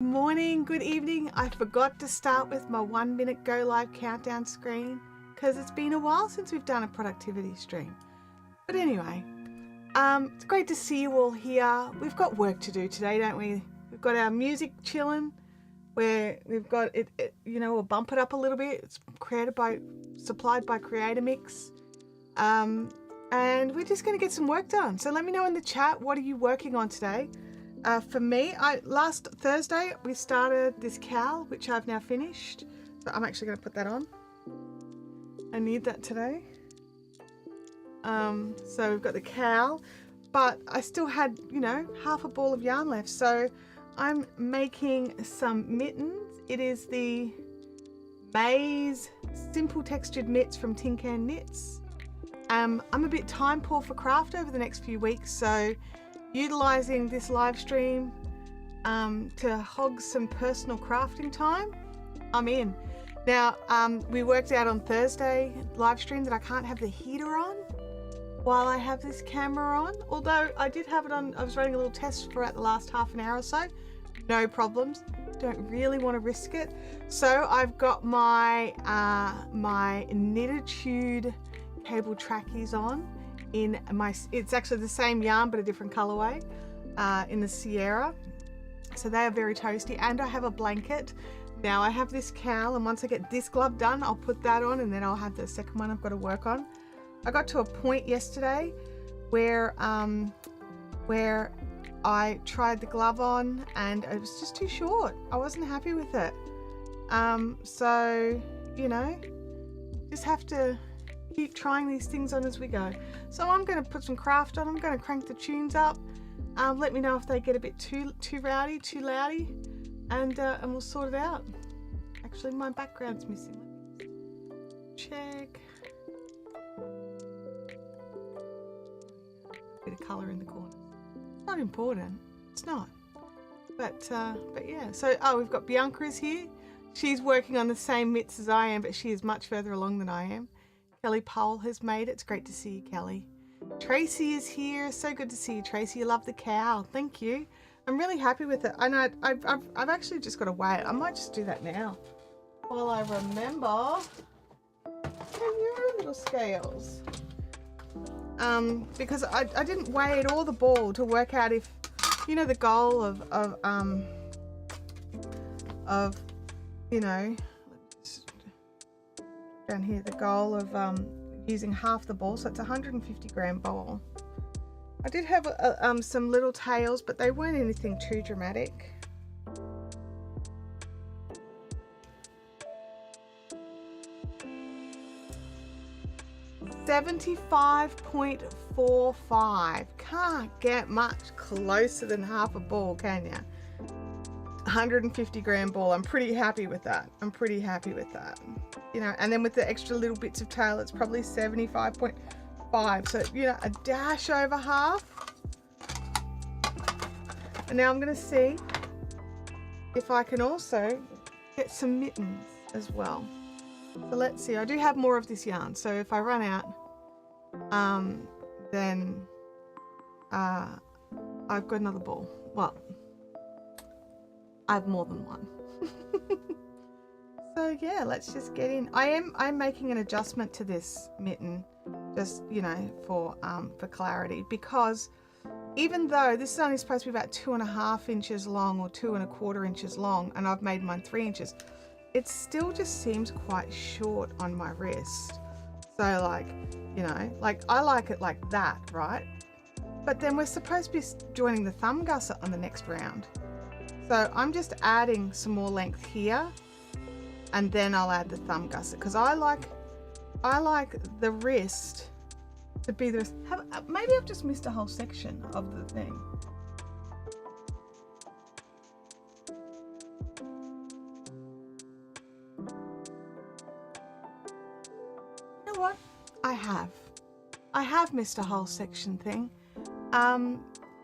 Morning, good evening. I forgot to start with my 1 minute go live countdown screen because it's been a while since we've done a productivity stream. But anyway, it's great to see you all here. We've got work to do today, don't we? We've got our music chilling where we've got it, we'll bump it up a little bit. It's supplied by Creator Mix. And we're just going to get some work done. So let me know in the chat, what are you working on today? For me, last Thursday we started this cowl, which I've now finished. So I'm actually going to put that on. I need that today. So we've got the cowl, but I still had, half a ball of yarn left. So I'm making some mittens. It is the Maize Simple Textured Mitts from Tin Can Knits. I'm a bit time poor for craft over the next few weeks, so utilizing this live stream to hog some personal crafting time, I'm in. Now, we worked out on Thursday live stream that I can't have the heater on while I have this camera on, although I did have it on. I was running a little test for the last half an hour or so. No problems. Don't really want to risk it. So I've got my my Knititude cable trackies on in it's actually the same yarn but a different colorway in the Sierra, so they are very toasty. And I have a blanket. Now I have this cowl, and once I get this glove done, I'll put that on, and then I'll have the second one I've got to work on. I got to a point yesterday where I tried the glove on and it was just too short. I wasn't happy with it. So just have to keep trying these things on as we go. So I'm going to put some craft on. I'm going to crank the tunes up. Let me know if they get a bit too rowdy, too loudy, and we'll sort it out. Actually, my background's missing. Check. Bit of colour in the corner. It's not important. It's not. But yeah. So we've got Bianca is here. She's working on the same mitts as I am, but she is much further along than I am. Kelly Powell has made it. It's great to see you, Kelly. Tracy is here. So good to see you, Tracy. You love the cowl. Thank you. I'm really happy with it. I know I've actually just got to weigh it. I might just do that now while I remember. Your little scales. Because I didn't weigh it or the ball to work out if, the goal of down here, the goal of using half the ball, so it's a 150 gram ball. I did have some little tails, but they weren't anything too dramatic. $75.45. Can't get much closer than half a ball, can ya? 150 gram ball. I'm pretty happy with that. And then with the extra little bits of tail, it's probably 75.5. So, a dash over half. And now I'm going to see if I can also get some mittens as well. So let's see. I do have more of this yarn. So if I run out, then I've got another ball. Well, I have more than one. So yeah, let's just get in. I'm making an adjustment to this mitten, just for clarity, because even though this is only supposed to be about 2.5 inches long or 2.25 inches long, and I've made mine 3 inches, it still just seems quite short on my wrist. So I like it like that, right? But then we're supposed to be joining the thumb gusset on the next round. So I'm just adding some more length here, and then I'll add the thumb gusset, because I like the wrist to be the wrist. Maybe I've just missed a whole section of the thing. You know what? I have missed a whole section thing.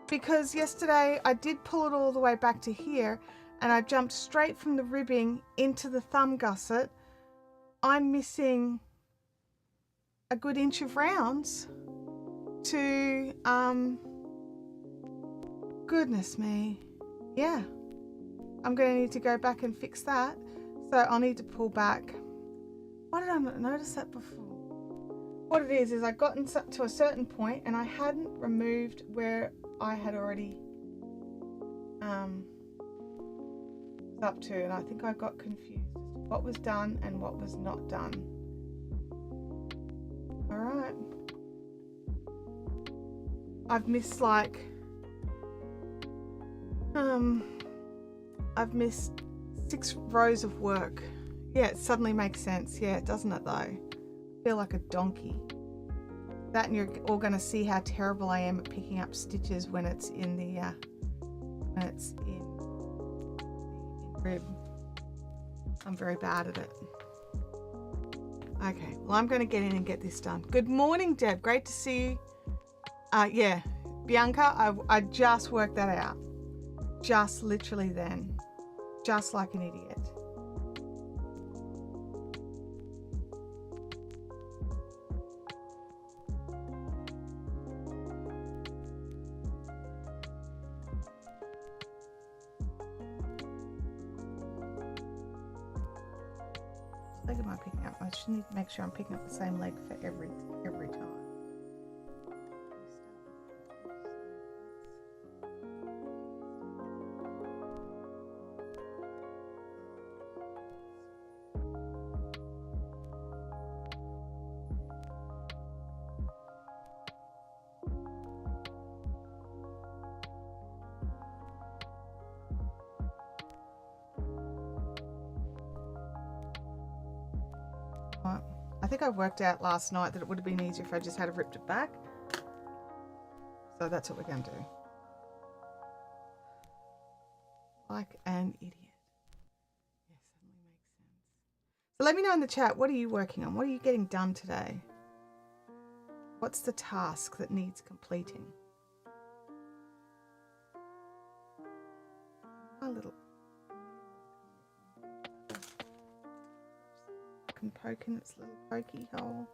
Because yesterday I did pull it all the way back to here, and I jumped straight from the ribbing into the thumb gusset. I'm missing a good inch of rounds to goodness me. Yeah, I'm going to need to go back and fix that. So I'll need to pull back. Why did I not notice that before? What it is I've gotten to a certain point and I hadn't removed where I had already up to, and I think I got confused what was done and what was not done. All right. I've missed like I've missed 6 rows of work. Yeah, it suddenly makes sense. Yeah, doesn't it though? I feel like a donkey. That, and you're all going to see how terrible I am at picking up stitches when it's in the rib. I'm very bad at it. Okay, well, I'm going to get in and get this done. Good morning, Deb. Great to see you. Yeah, Bianca, I just worked that out. Just literally then. Just like an idiot. Leg am I picking up? I just need to make sure I'm picking up the same leg for every time. I think I worked out last night that it would have been easier if I just had ripped it back. So that's what we're going to do. Like an idiot. Yes, suddenly makes sense. So let me know in the chat, what are you working on? What are you getting done today? What's the task that needs completing? A little. And poke in its little pokey hole.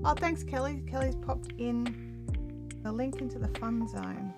Oh, thanks, Kelly. Kelly's popped in the link into the fun zone.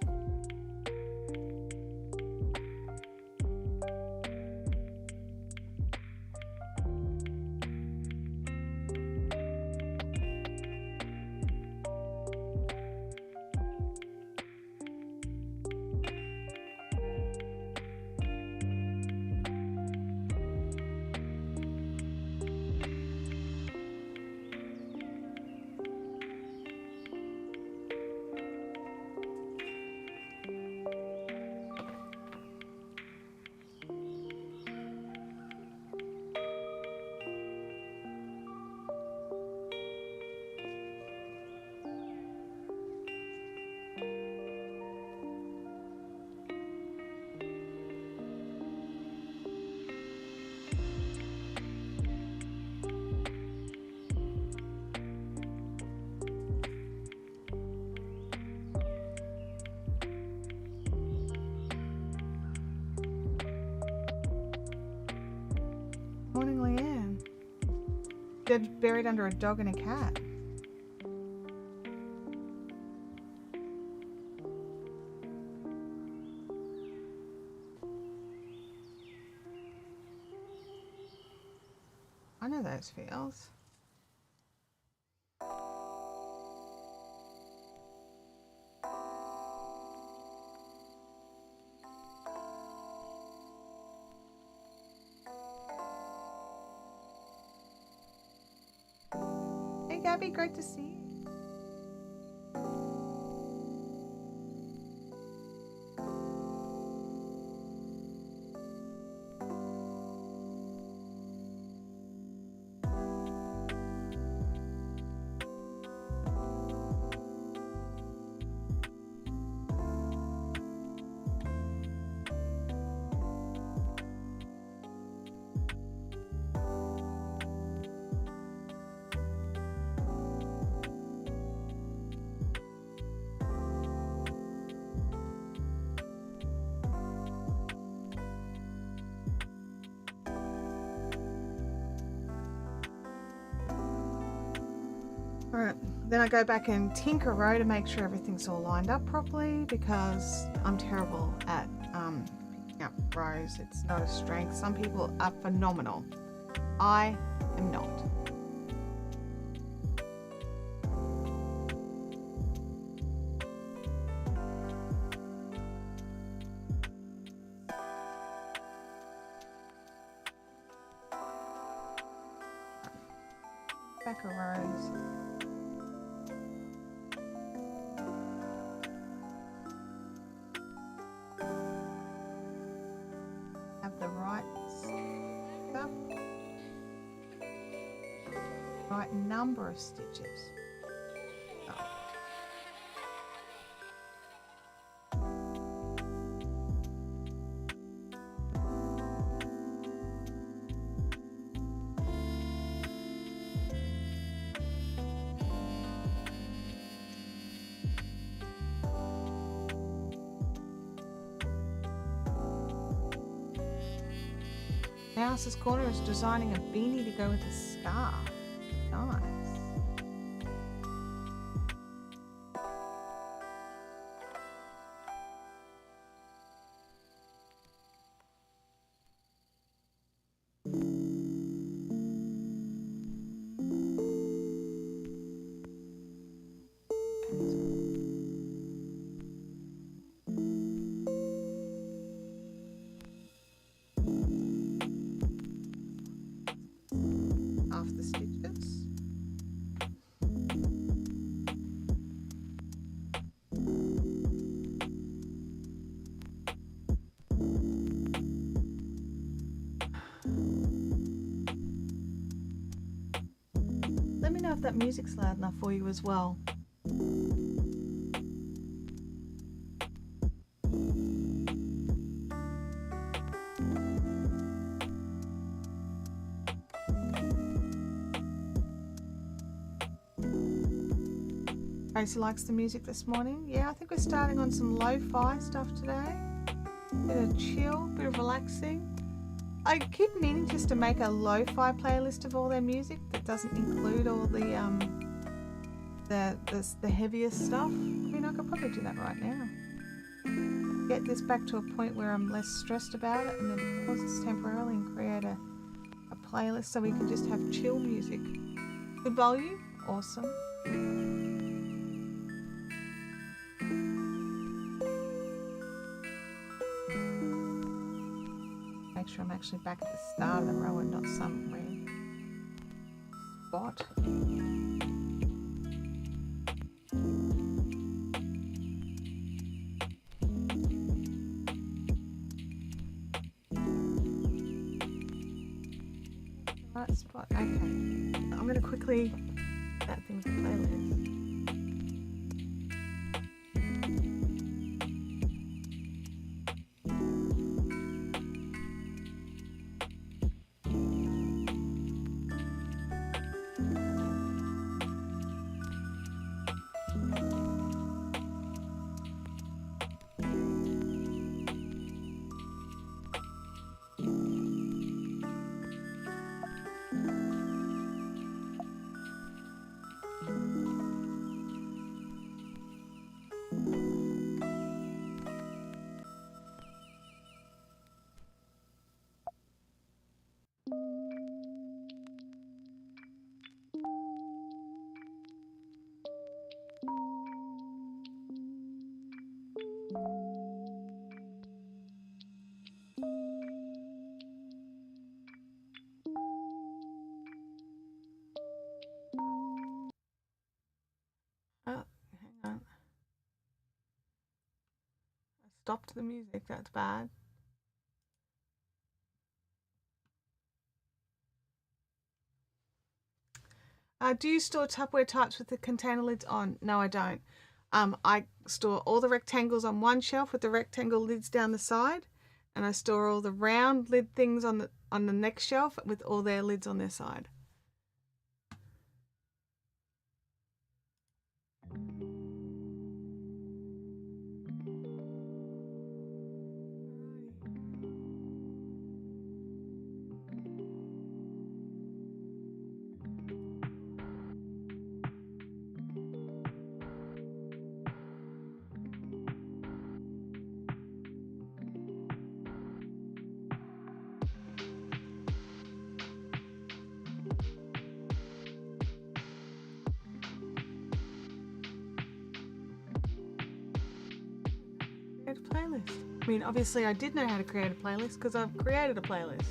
Morning, Leanne. Deb's buried under a dog and a cat. I know those feels. Hey Gabby, great to see you. Right. Then I go back and tinker row to make sure everything's all lined up properly because I'm terrible at picking up rows. It's not a strength. Some people are phenomenal. I am not. Back a rows. Have the right stuff, right number of stitches. Mouse's Corner is designing a beanie to go with a scarf. Nice. Half the stitches. Let me know if that music's loud enough for you as well. Tracy likes the music this morning. Yeah, I think we're starting on some lo-fi stuff today. Bit of chill, bit of relaxing. I keep meaning just to make a lo-fi playlist of all their music that doesn't include all the heavier stuff. I mean, I could probably do that right now. Get this back to a point where I'm less stressed about it, and then pause this temporarily and create a playlist so we can just have chill music. Good volume? Awesome. Make sure I'm actually back at the start of the row and not somewhere spot. Right spot. Okay. I'm going to quickly that thing to playlist. Oh, hang on. I stopped the music. That's bad. Do you store Tupperware types with the container lids on? No, I don't. I store all the rectangles on one shelf with the rectangle lids down the side, and I store all the round lid things on the next shelf with all their lids on their side. Create a playlist. I mean, obviously I did know how to create a playlist because I've created a playlist.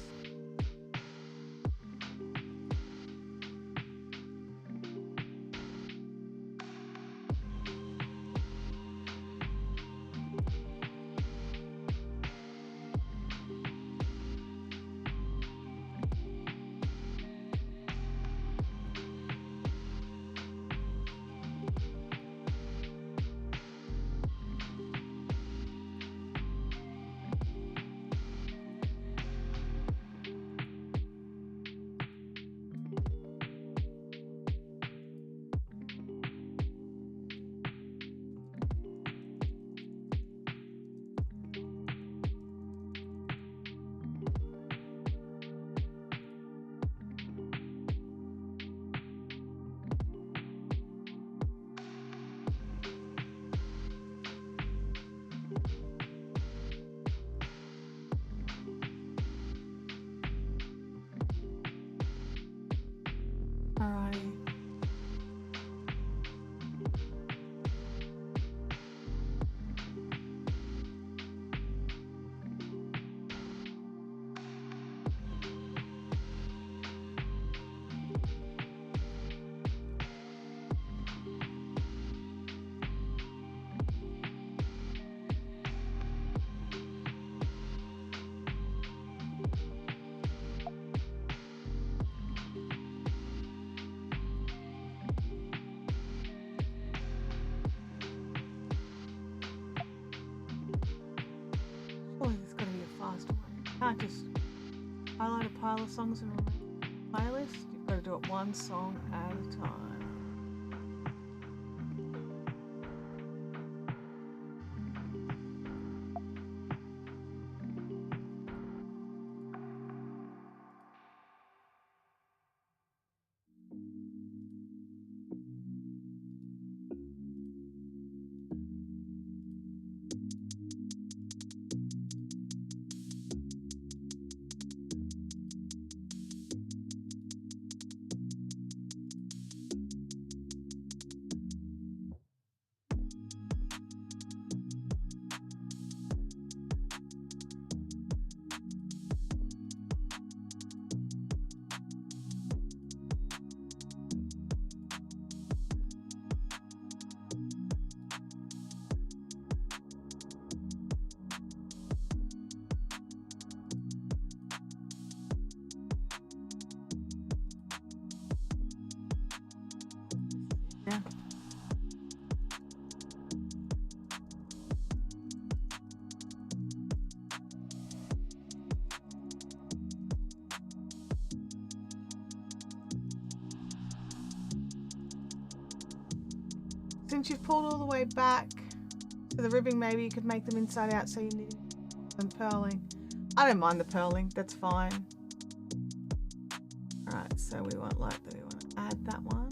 Alrighty. Oh, there's got to be a faster way. You can't just highlight a pile of songs in a playlist. You've got to do it one song at a time. Yeah. Since you've pulled all the way back to the ribbing, maybe you could make them inside out so you need them purling. I don't mind the purling, that's fine. Alright, so we want light that we want to add that one.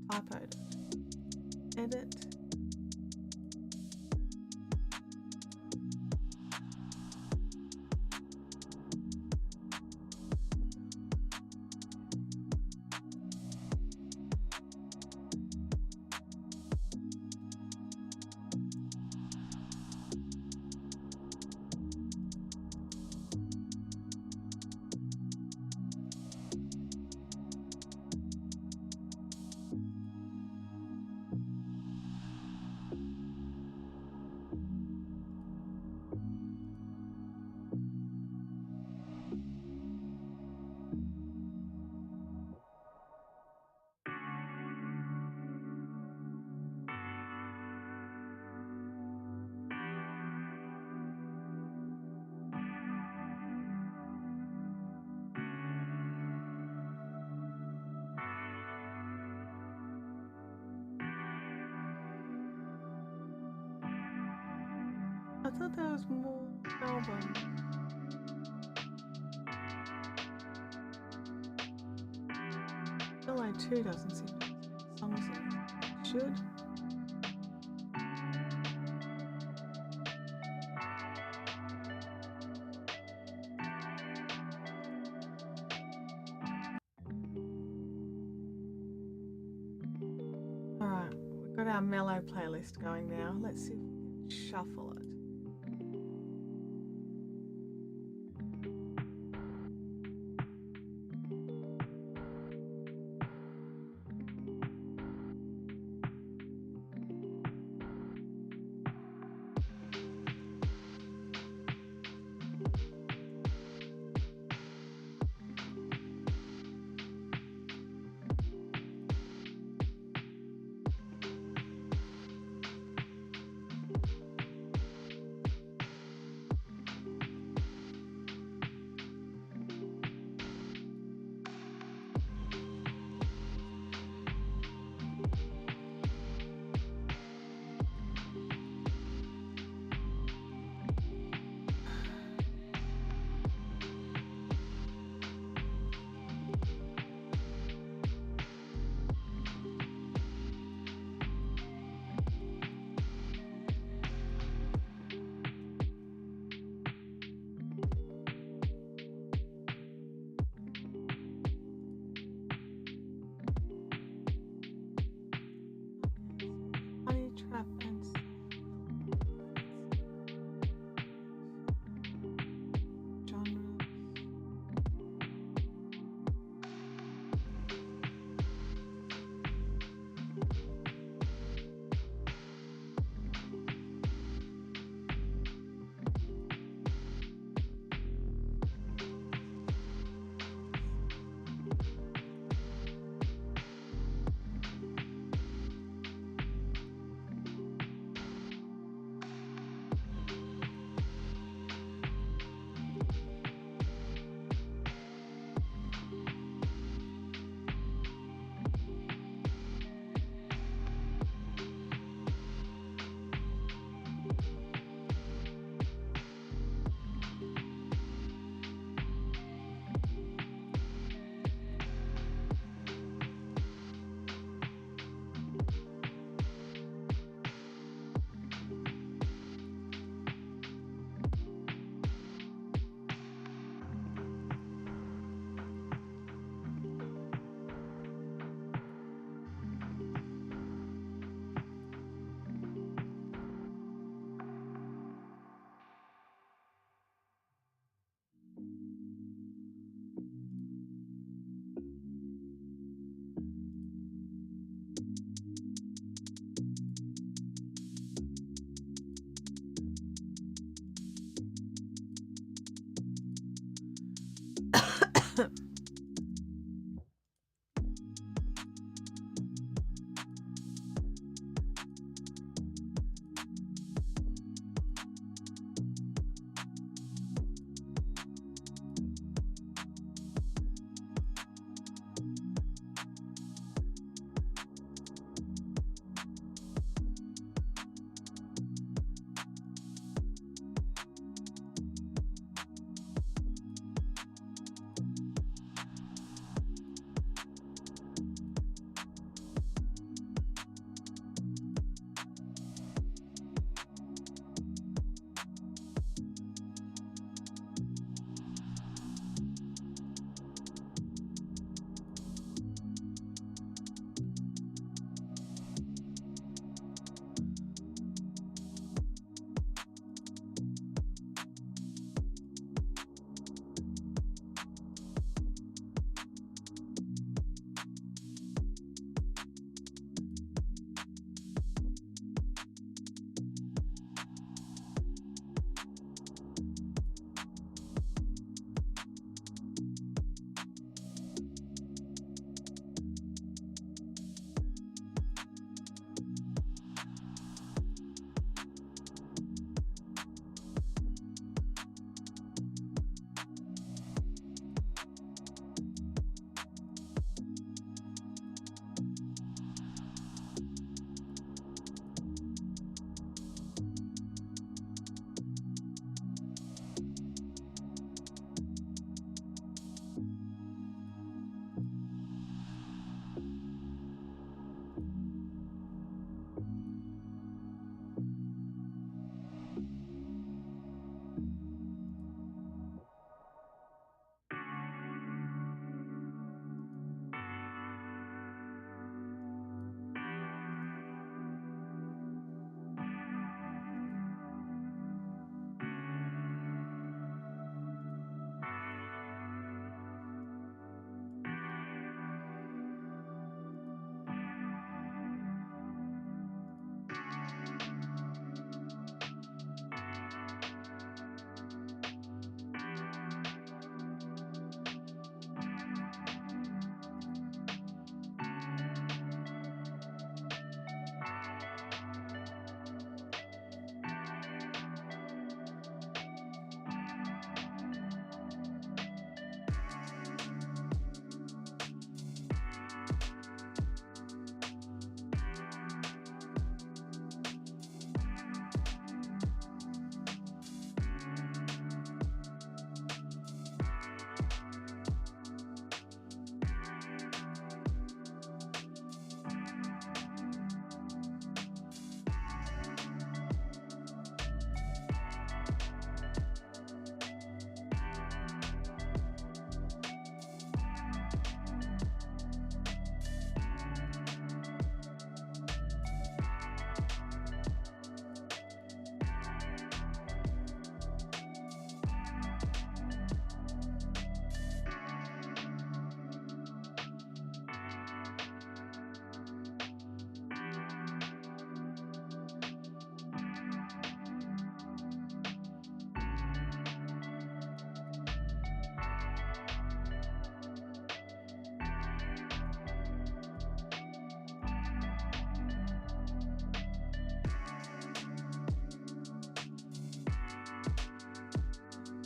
Typoed. Edit. I thought there was more album. LA2 doesn't seem to have songs in it. Should. got our mellow playlist going now. Let's see if we can shuffle it.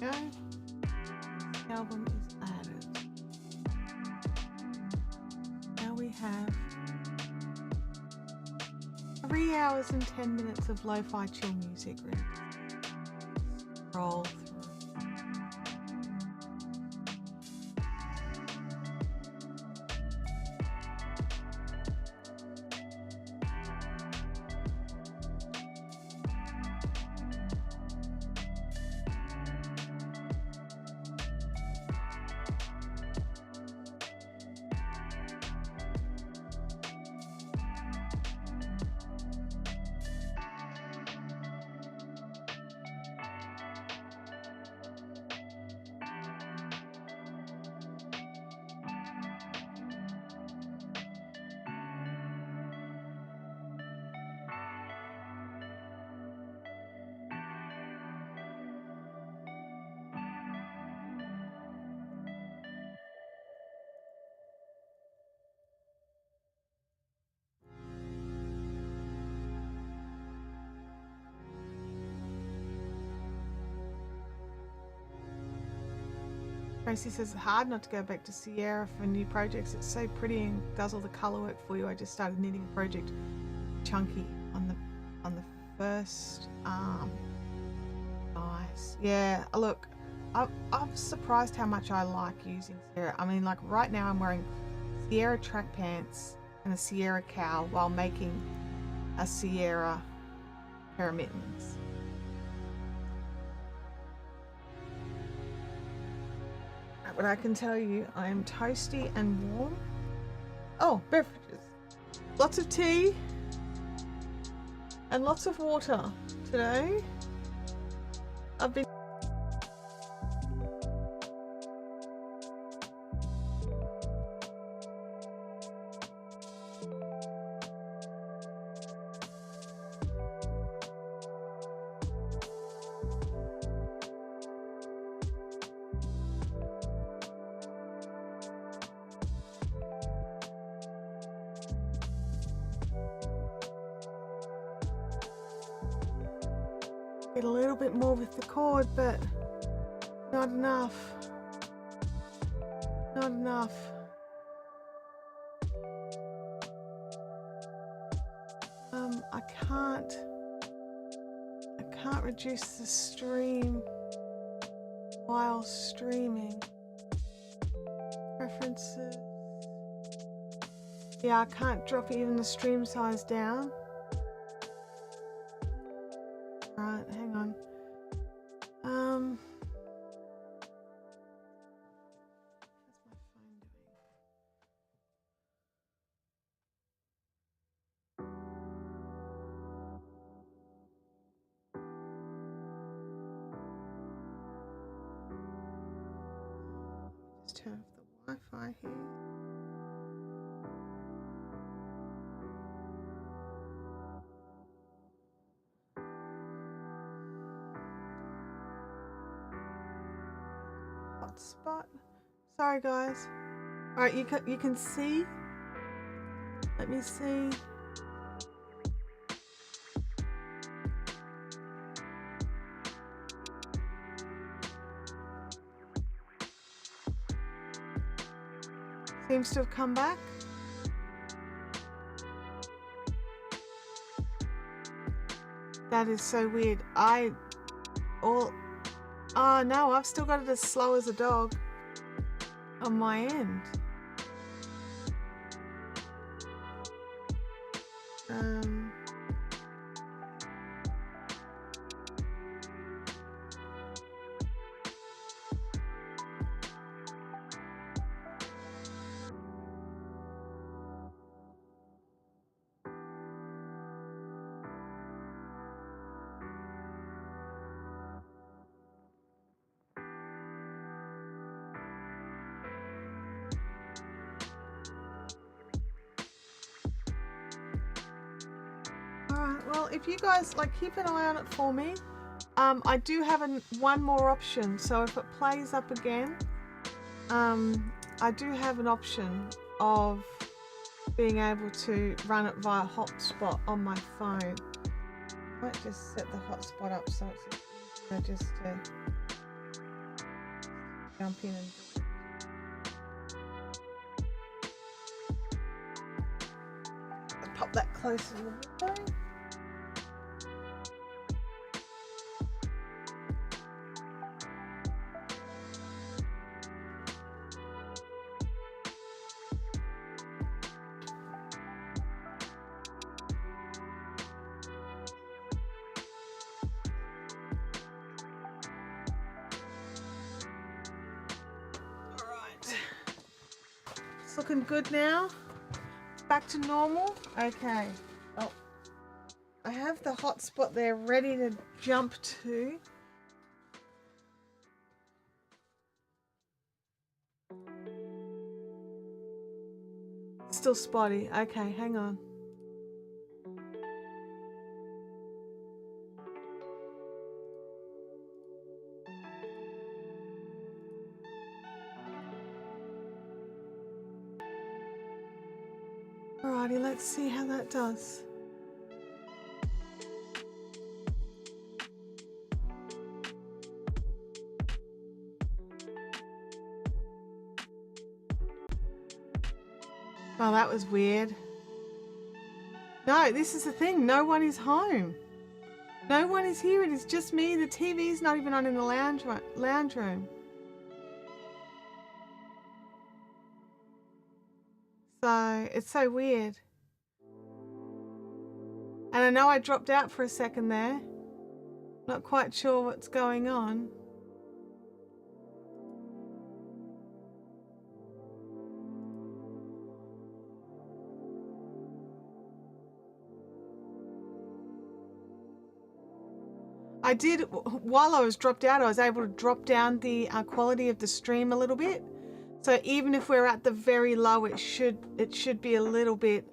go. The album is added. Now we have 3 hours and 10 minutes of lo-fi chill music. Roll through. Tracy says it's hard not to go back to Sierra for new projects. It's so pretty and does all the color work for you. I just started knitting a project chunky on the first arm. Nice. Yeah, look, I'm surprised how much I like using Sierra. I mean, like right now I'm wearing Sierra track pants and a Sierra cowl while making a Sierra pair of mittens. But I can tell you, I am toasty and warm. Oh, beverages. Lots of tea and lots of water today. I've been get a little bit more with the cord, but not enough. Not enough. I can't reduce the stream while streaming. Preferences. Yeah, I can't drop even the stream size down. Right, hang on. What's my phone doing? Just turn off the Wi-Fi here. Hotspot. Sorry guys. All right, you can see. Let me see. Seems to have come back. That is so weird. Oh no, I've still got it as slow as a dog on my end. Well, if you guys keep an eye on it for me. I do have one more option, so if it plays up again, I do have an option of being able to run it via hotspot on my phone. I might just set the hotspot up so it's easier just to jump in and do it. I'll pop that closer to the window. It's looking good now. Back to normal. Okay. Oh, I have the hotspot there ready to jump to. Still spotty. Okay, hang on. Alrighty, let's see how that does. Oh, that was weird. No, this is the thing. No one is home. No one is here. It is just me. The TV's not even on in the lounge room. So, it's so weird. And I know I dropped out for a second there. Not quite sure what's going on. I did, while I was dropped out, I was able to drop down the quality of the stream a little bit. So even if we're at the very low, it should be a little bit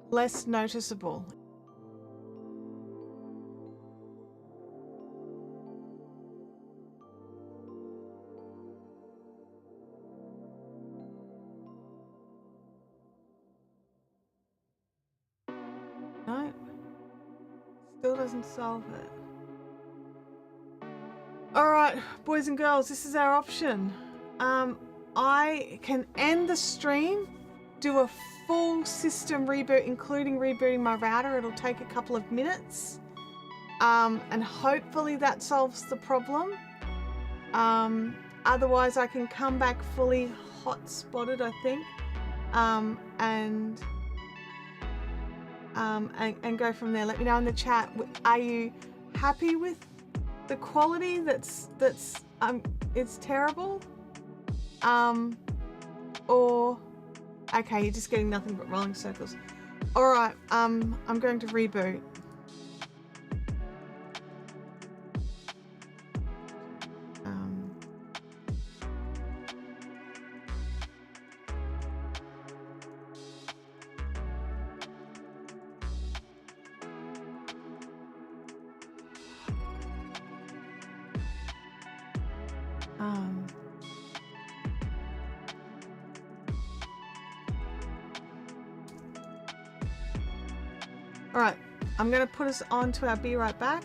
less noticeable. No, still doesn't solve it. All right, boys and girls, this is our option. I can end the stream, do a full system reboot, including rebooting my router. It'll take a couple of minutes. And hopefully that solves the problem. Otherwise I can come back fully hotspotted, I think, and go from there. Let me know in the chat, are you happy with the quality that's it's terrible? Or okay, you're just getting nothing but rolling circles. All right, I'm going to reboot. All right, I'm going to put us on to our Be Right Back.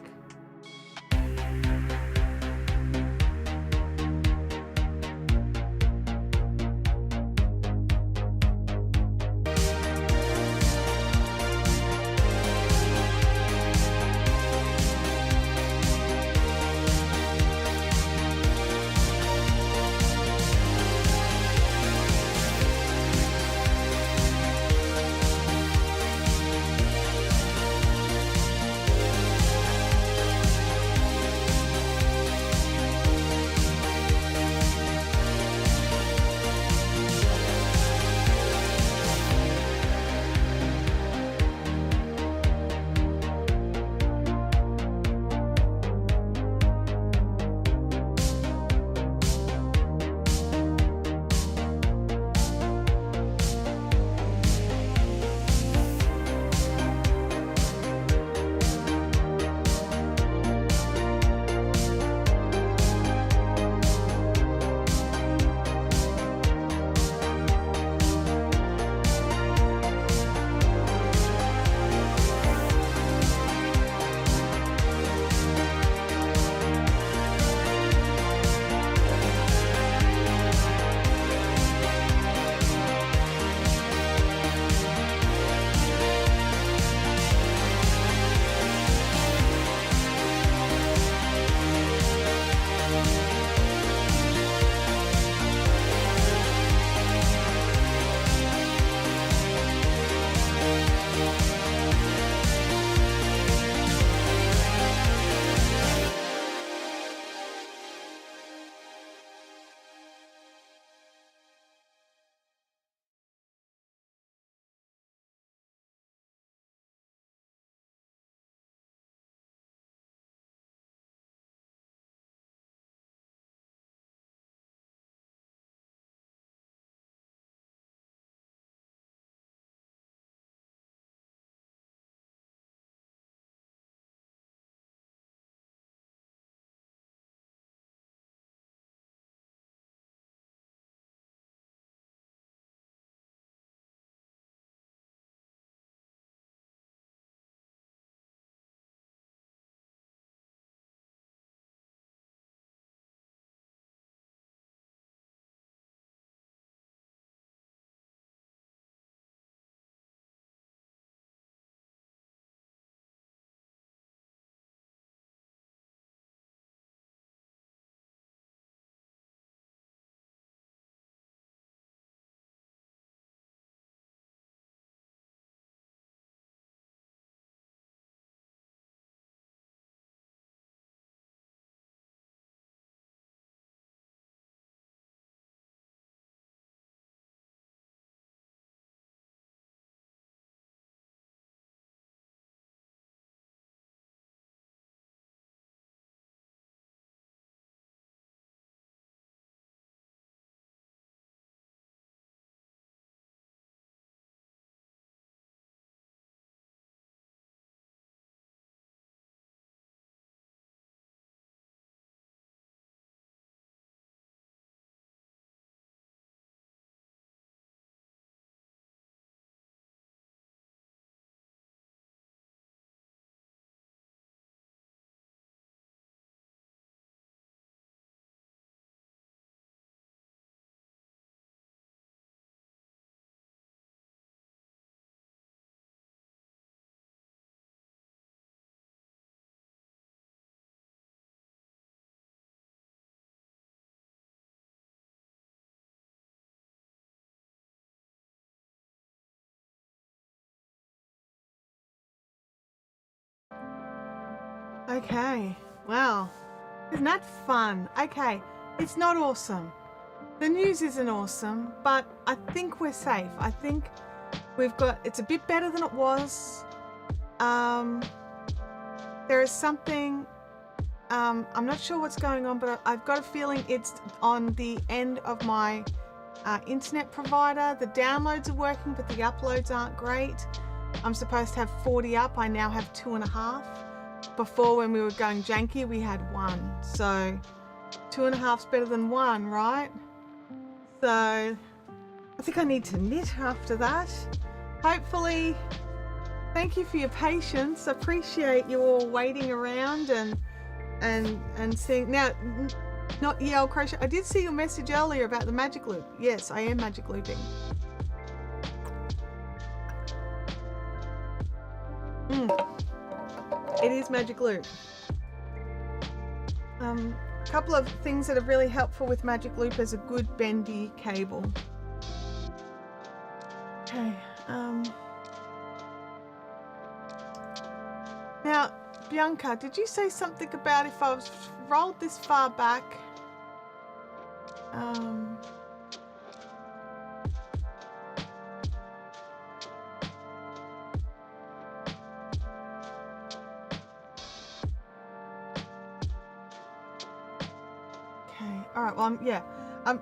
Okay, well, isn't that fun? Okay, it's not awesome. The news isn't awesome, but I think we're safe. I think it's a bit better than it was. There is something, I'm not sure what's going on, but I've got a feeling it's on the end of my internet provider. The downloads are working, but the uploads aren't great. I'm supposed to have 40 up. I now have 2.5. Before, when we were going janky, we had 1. So 2.5's better than 1, right? So I think I need to knit after that. Hopefully, thank you for your patience. Appreciate you all waiting around and seeing. Now, not EL Crochet. I did see your message earlier about the magic loop. Yes, I am magic looping. It is magic loop. A couple of things that are really helpful with magic loop is a good bendy cable. Okay. Now, Bianca, did you say something about if I was rolled this far back? Okay. All right. Well, yeah.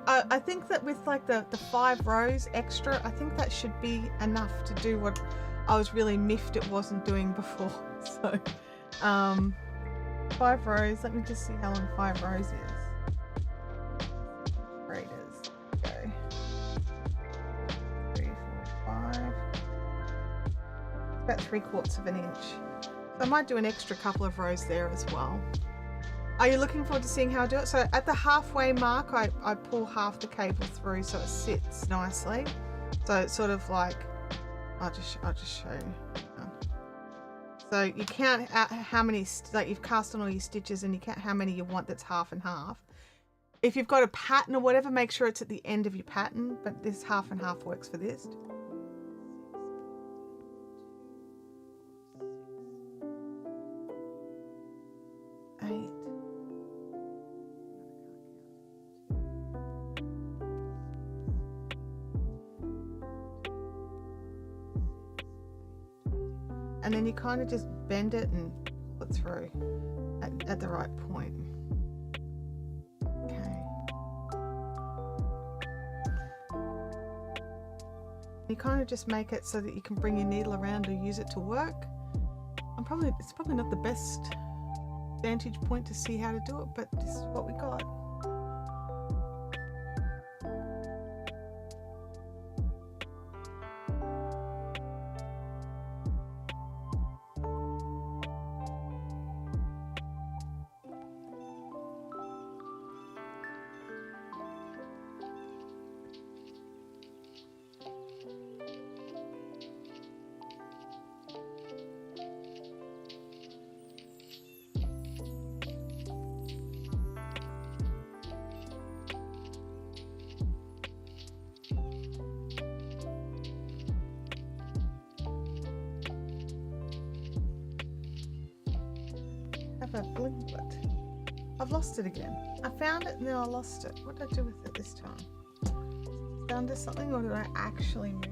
I think that with like the 5 rows extra, I think that should be enough to do what I was really miffed it wasn't doing before. So, 5 rows. Let me just see how long 5 rows is. Graders. Go. 3, 4, 5. About 3/4 of an inch. So I might do an extra couple of rows there as well. Are you looking forward to seeing how I do it? So at the halfway mark, I pull half the cable through so it sits nicely. So it's sort of like, I'll just show you. So you count out how many, like you've cast on all your stitches and you count how many you want that's half and half. If you've got a pattern or whatever, make sure it's at the end of your pattern, but this half and half works for this. 8. And then you kind of just bend it and pull it through at the right point. Okay. You kind of just make it so that you can bring your needle around or use it to work. It's probably not the best vantage point to see how to do it, but this is what we got. A blinglet. I've lost it again. I found it and then I lost it. What did I do with it this time? Is it under something or did I actually move it?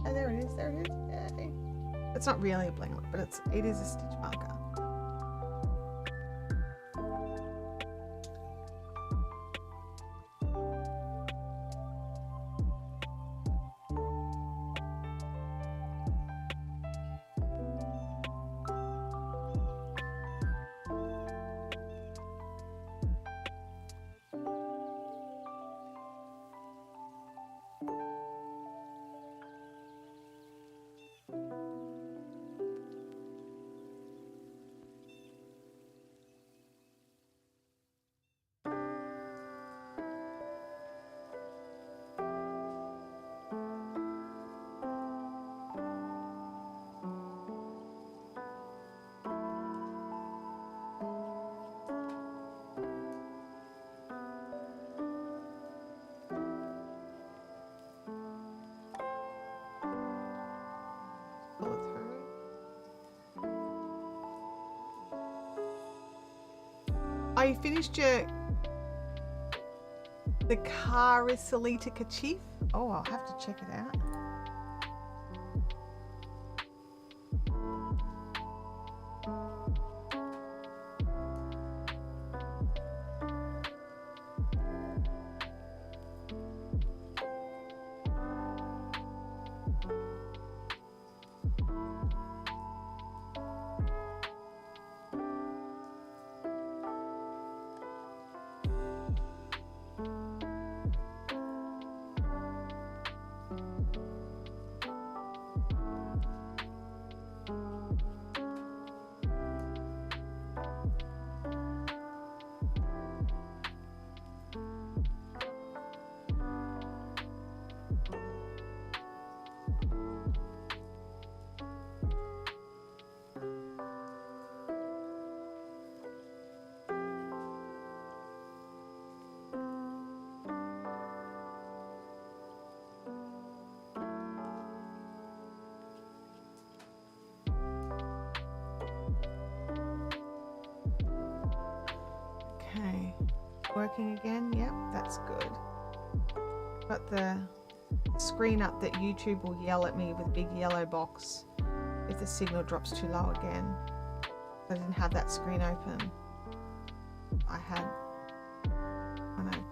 Oh, there it is. There it is. Yay. It's not really a blinglet, but it is a stitch marker. you finished the Chrysolite kerchief? Oh, I'll have to check it out. Okay, working again. Yep, that's good. Got the screen up that YouTube will yell at me with a big yellow box if the signal drops too low again. I didn't have that screen open. I had one open.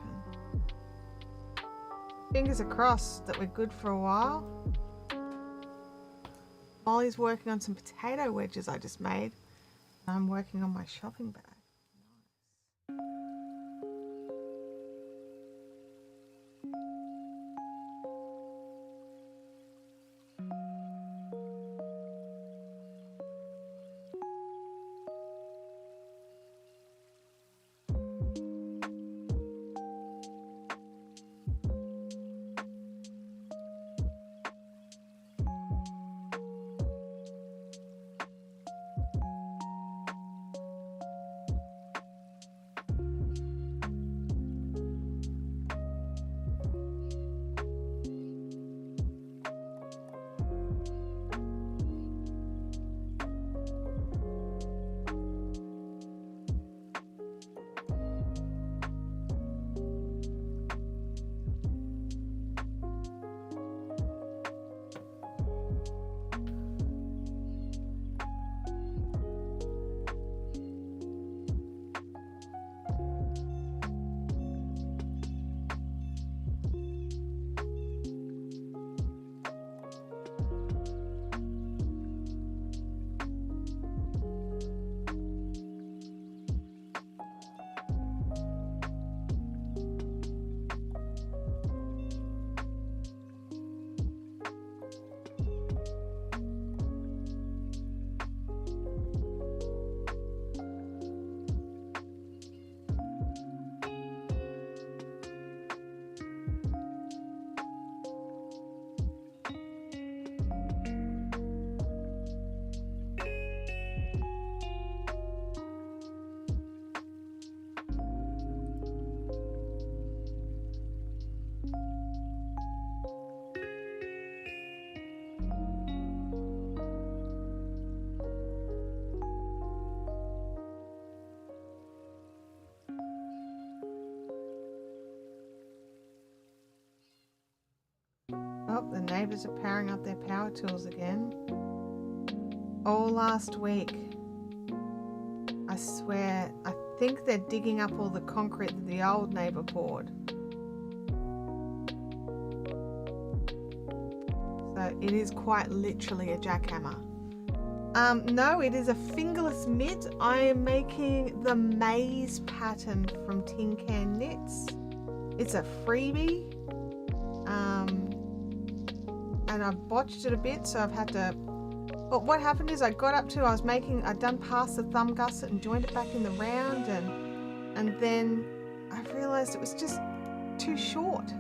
Fingers are crossed that we're good for a while. Molly's working on some potato wedges I just made. I'm working on my shopping bag. Oh, the neighbours are powering up their power tools again. All last week. I swear, I think they're digging up all the concrete that the old neighbour poured. So it is quite literally a jackhammer. No, it is a fingerless mitt. I am making the maze pattern from Tin Can Knits. It's a freebie. And I've botched it a bit, so I've had to... But what happened is I'd done past the thumb gusset and joined it back in the round, and then I realised it was just too short.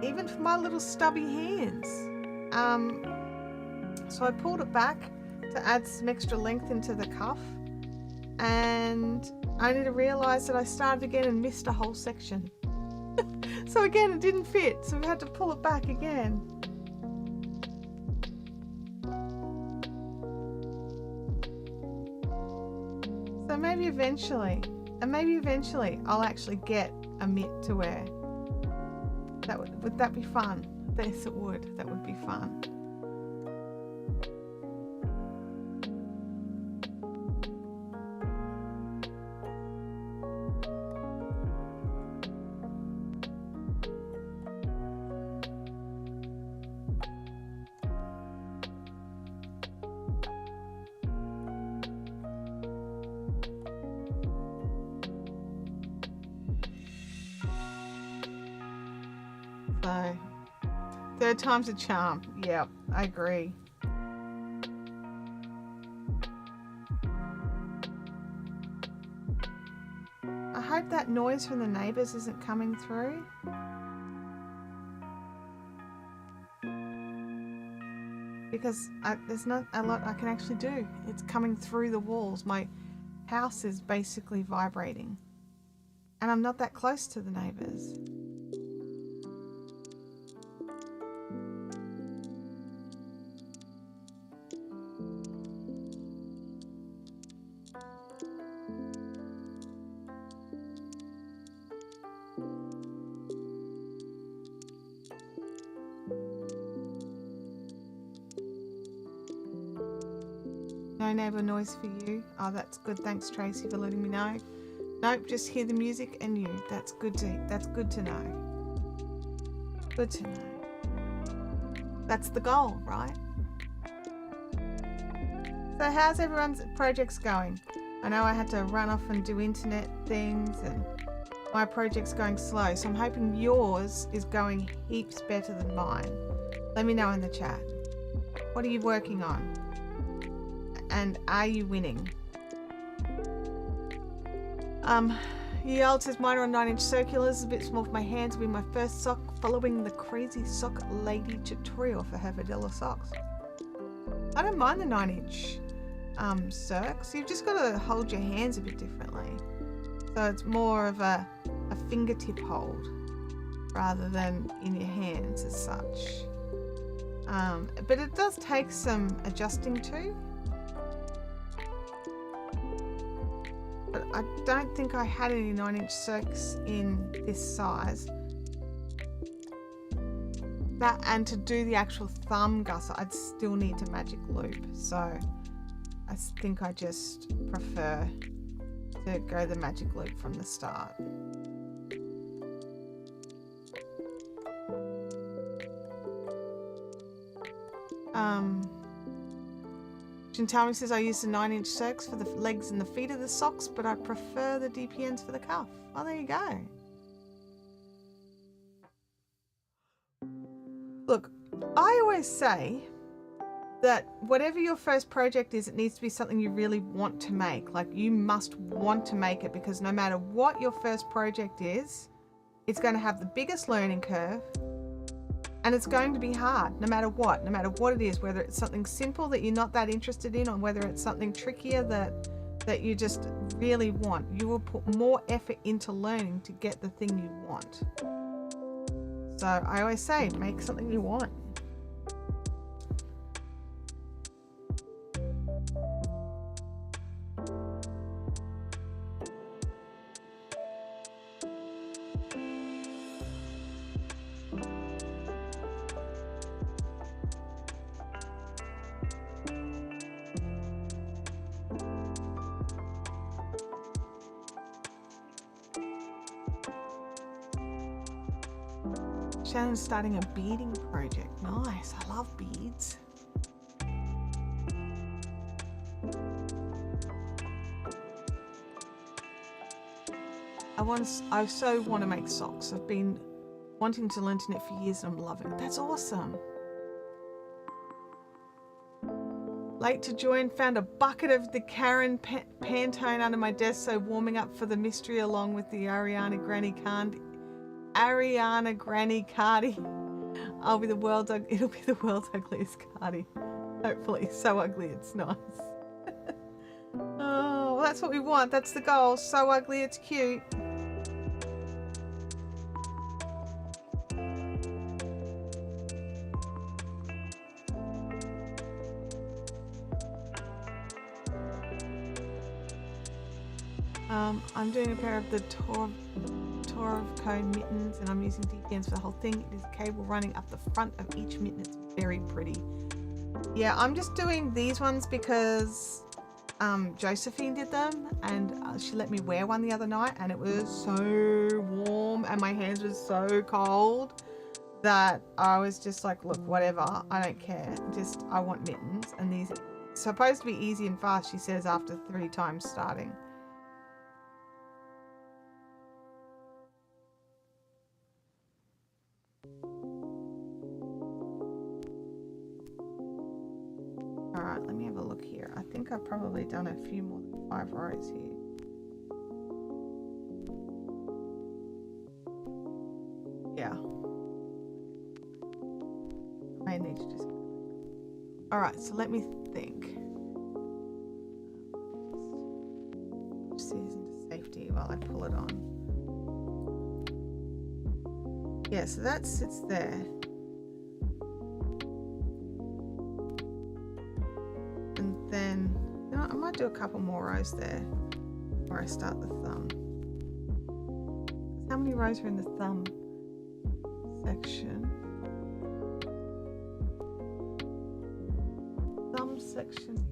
Even for my little stubby hands. So I pulled it back to add some extra length into the cuff, and only to realise that I started again and missed a whole section. So again, it didn't fit, so we had to pull it back again. So maybe eventually, I'll actually get a mitt to wear. Would that be fun? Yes, it would. That would be fun. So, third time's a charm. Yeah, I agree. I hope that noise from the neighbours isn't coming through. Because there's not a lot I can actually do. It's coming through the walls. My house is basically vibrating. And I'm not that close to the neighbours. No neighbour noise for you. Oh, that's good. Thanks, Tracy, for letting me know. Nope, just hear the music and you. That's good to know. Good to know. That's the goal, right? So how's everyone's projects going? I know I had to run off and do internet things and my project's going slow, so I'm hoping yours is going heaps better than mine. Let me know in the chat. What are you working on? And are you winning? Yelled says mine are on 9-inch circulars, a bit small for my hands, will be my first sock following the crazy sock lady tutorial for her vanilla socks. I don't mind the 9-inch circs. You've just got to hold your hands a bit differently. So it's more of a fingertip hold rather than in your hands as such. But it does take some adjusting to. But I don't think I had any 9-inch circs in this size. That, and to do the actual thumb gusset, I'd still need a magic loop. So I think I just prefer to go the magic loop from the start. Chintami says I use the 9-inch circs for the legs and the feet of the socks, but I prefer the DPNs for the cuff. Oh, there you go. Look, I always say that whatever your first project is, it needs to be something you really want to make. Like, you must want to make it, because no matter what your first project is, it's going to have the biggest learning curve. And it's going to be hard, no matter what it is, whether it's something simple that you're not that interested in, or whether it's something trickier that you just really want. You will put more effort into learning to get the thing you want. So I always say, make something you want. Shannon's starting a beading project. Nice, I love beads. I so want to make socks. I've been wanting to learn to knit for years and I'm loving it. That's awesome. Late to join, found a bucket of the Karen Pantone under my desk, so warming up for the mystery along with the Ariana Granny Cardi. It'll be the world's ugliest cardi. Hopefully, so ugly it's nice. Oh, well, that's what we want. That's the goal. So ugly it's cute. I'm doing a pair of the Torevco mittens, and I'm using DPNs for the whole thing. It is a cable running up the front of each mitten. It's very pretty. Yeah, I'm just doing these ones because Josephine did them, and she let me wear one the other night, and it was so warm and my hands were so cold that I was just like, look, whatever, I don't care, just I want mittens. And these are supposed to be easy and fast, she says, after 3 times starting. Alright, let me have a look here. I think I've probably done a few more than 5 rows here. Yeah. I need to just... Alright, so let me think. Just see this into safety while I pull it on. Yeah, so that sits there. And then, you know, I might do a couple more rows there before I start the thumb. How many rows are in the thumb section? Thumb section.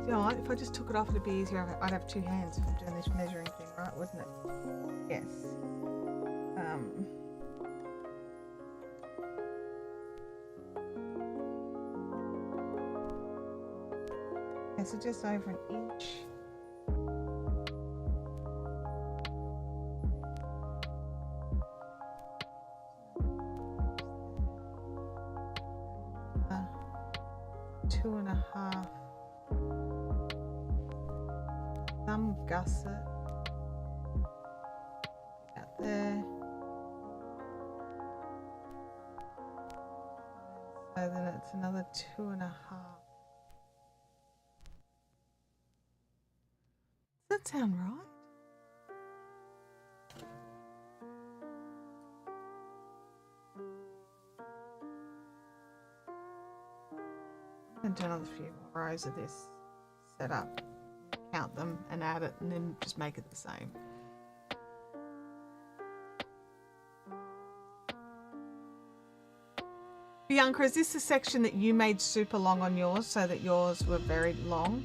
You know what? If I just took it off, it'd be easier. I'd have 2 hands for doing this measuring thing, right? Wouldn't it? Yes. Yeah, so just over an inch. Two and a half. Thumb gusset out there. So then it's another 2.5. Does that sound right? I'm going to do another few more rows of this setup. Count them and add it, and then just make it the same. Bianca, is this the section that you made super long on yours so that yours were very long?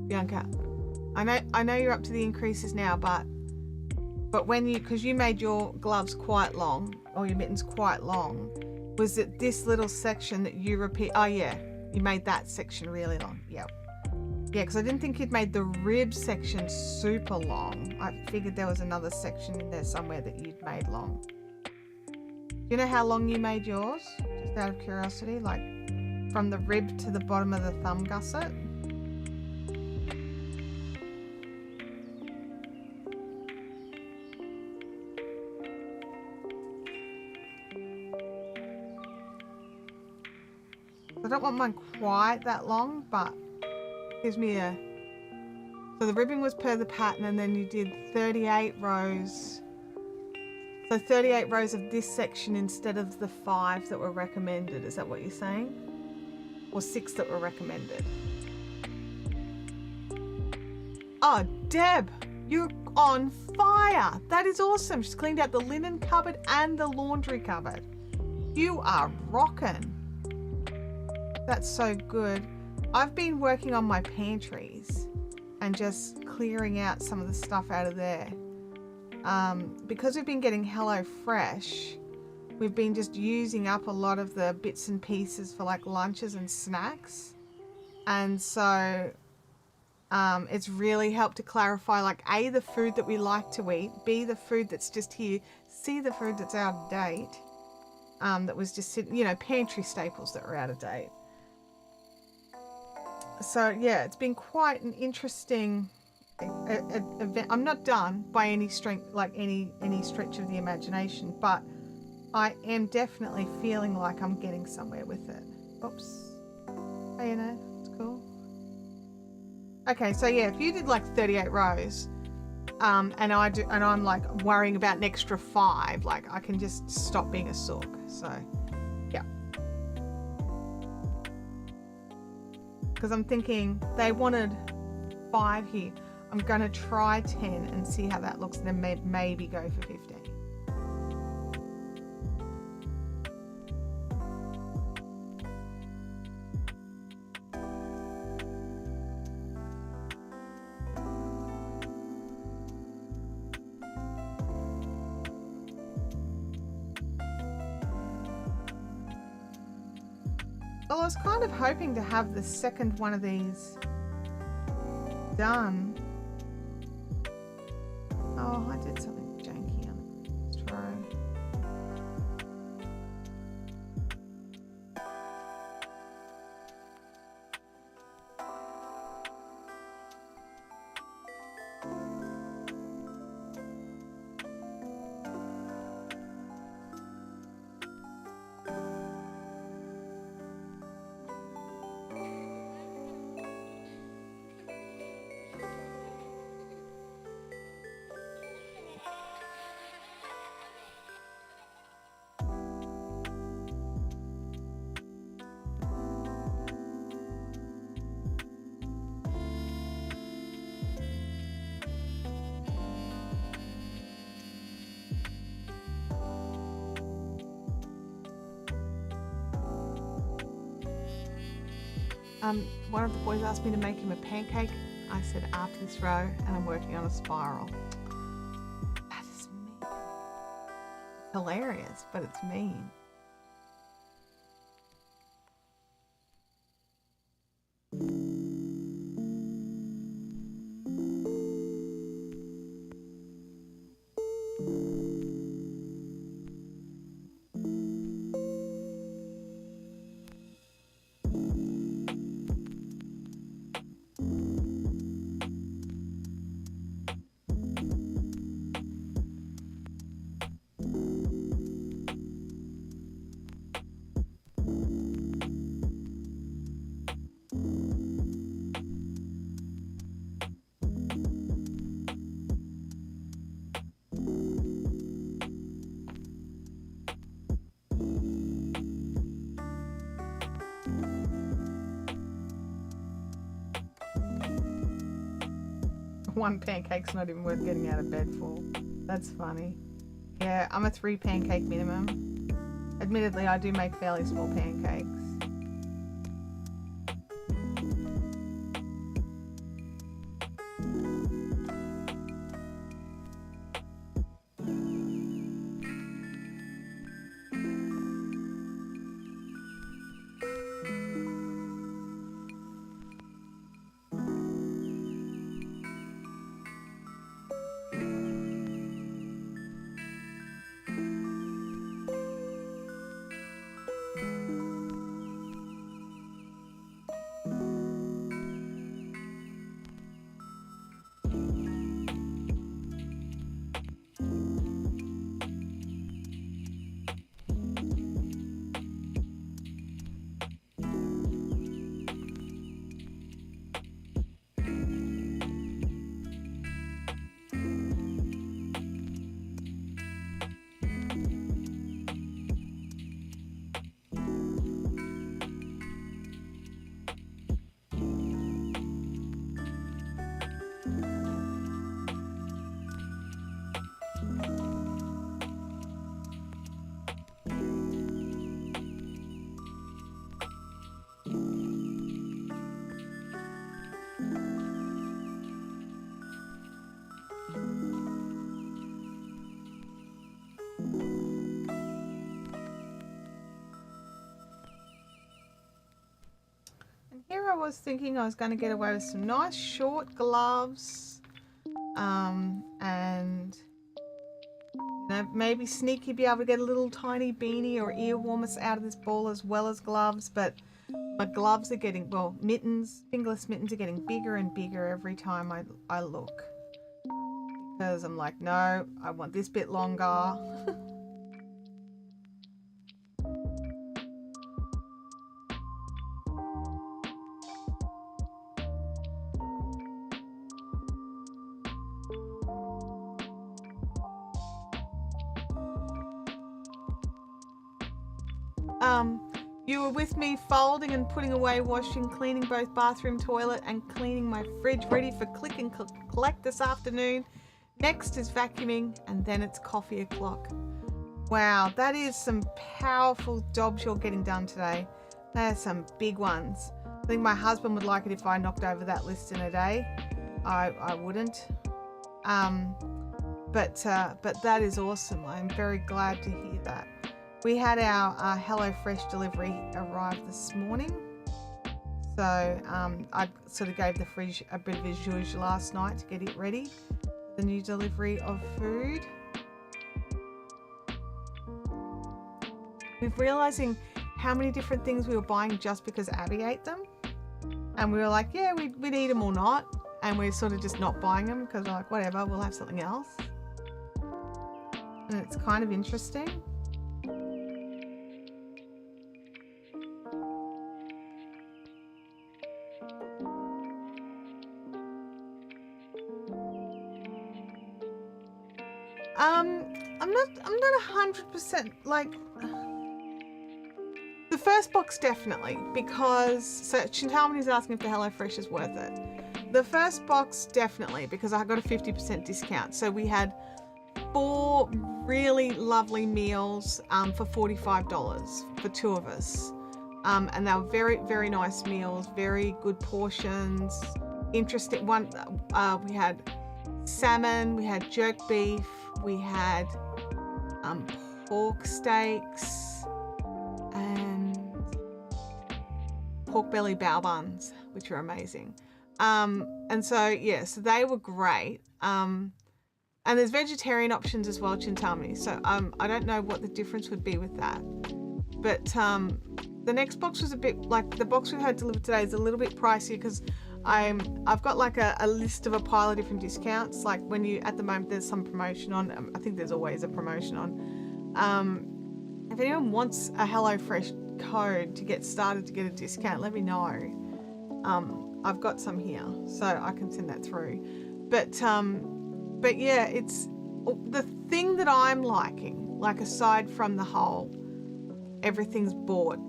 Bianca, I know you're up to the increases now, but when because you made your gloves quite long, or your mittens quite long, was it this little section that you repeat? Oh yeah, you made that section really long. Yeah, because I didn't think you'd made the rib section super long. I figured there was another section in there somewhere that you'd made long. Do you know how long you made yours? Just out of curiosity, like from the rib to the bottom of the thumb gusset. I don't want mine quite that long, but it gives me a... So the ribbing was per the pattern, and then you did 38 rows. So 38 rows of this section instead of the 5 that were recommended. Is that what you're saying? Or 6 that were recommended? Oh, Deb, you're on fire. That is awesome. She's cleaned out the linen cupboard and the laundry cupboard. You are rocking. That's so good. I've been working on my pantries and just clearing out some of the stuff out of there. Because we've been getting HelloFresh, we've been just using up a lot of the bits and pieces for like lunches and snacks. And so it's really helped to clarify like A, the food that we like to eat, B, the food that's just here, C, the food that's out of date, that was just sitting, you know, pantry staples that were out of date. So yeah, it's been quite an interesting event. I'm not done by any strength, like any stretch of the imagination, but I am definitely feeling like I'm getting somewhere with it. Oops. Hey, you know, it's cool. Okay, so yeah, if you did like 38 rows, and I'm like worrying about an extra 5, like I can just stop being a sook. So yeah. Because I'm thinking they wanted 5 here. I'm gonna try 10 and see how that looks, and then maybe go for 15. Well, I was kind of hoping to have the second one of these done. Oh, I did something janky on the first row. One of the boys asked me to make him a pancake. I said after this row, and I'm working on a spiral. That is mean. It's hilarious, but it's mean. One pancake's not even worth getting out of bed for. That's funny. Yeah, I'm a 3 pancake minimum. Admittedly, I do make fairly small pancakes. was thinking I was going to get away with some nice short gloves, and you know, maybe sneaky be able to get a little tiny beanie or ear warmers out of this ball as well as gloves. But my gloves are getting, well, mittens, fingerless mittens are getting bigger and bigger every time I look, because I'm like, no, I want this bit longer. You were with me folding and putting away, washing, cleaning both bathroom, toilet, and cleaning my fridge, ready for click and collect this afternoon. Next is vacuuming, and then it's coffee o'clock. Wow, that is some powerful jobs you're getting done today. There's some big ones. I think my husband would like it if I knocked over that list in a day. I wouldn't. But that is awesome. I'm very glad to hear that. We had our HelloFresh delivery arrive this morning. So I sort of gave the fridge a bit of a zhuzh last night to get it ready for the new delivery of food. We're realizing how many different things we were buying just because Abby ate them. And we were like, yeah, we'd eat them or not. And we're sort of just not buying them because we're like, whatever, we'll have something else. And it's kind of interesting. I'm not 100% like the first box, definitely, because so Chintamani's asking if the HelloFresh is worth it. The first box, definitely, because I got a 50% discount. So we had 4 really lovely meals for $45 for 2 of us, and they were very, very nice meals, very good portions. Interesting one. We had salmon, we had jerk beef, we had pork steaks and pork belly bao buns, which are amazing. And so, yeah, so they were great. And there's vegetarian options as well, Chintamani. So I don't know what the difference would be with that. But the next box was a bit, like the box we had delivered today is a little bit pricey because I've got like a list of a pile of different discounts. Like when you, at the moment there's some promotion on, I think there's always a promotion on. If anyone wants a HelloFresh code to get started to get a discount, let me know. I've got some here, so I can send that through. But yeah, it's the thing that I'm liking, like aside from the whole, everything's bought.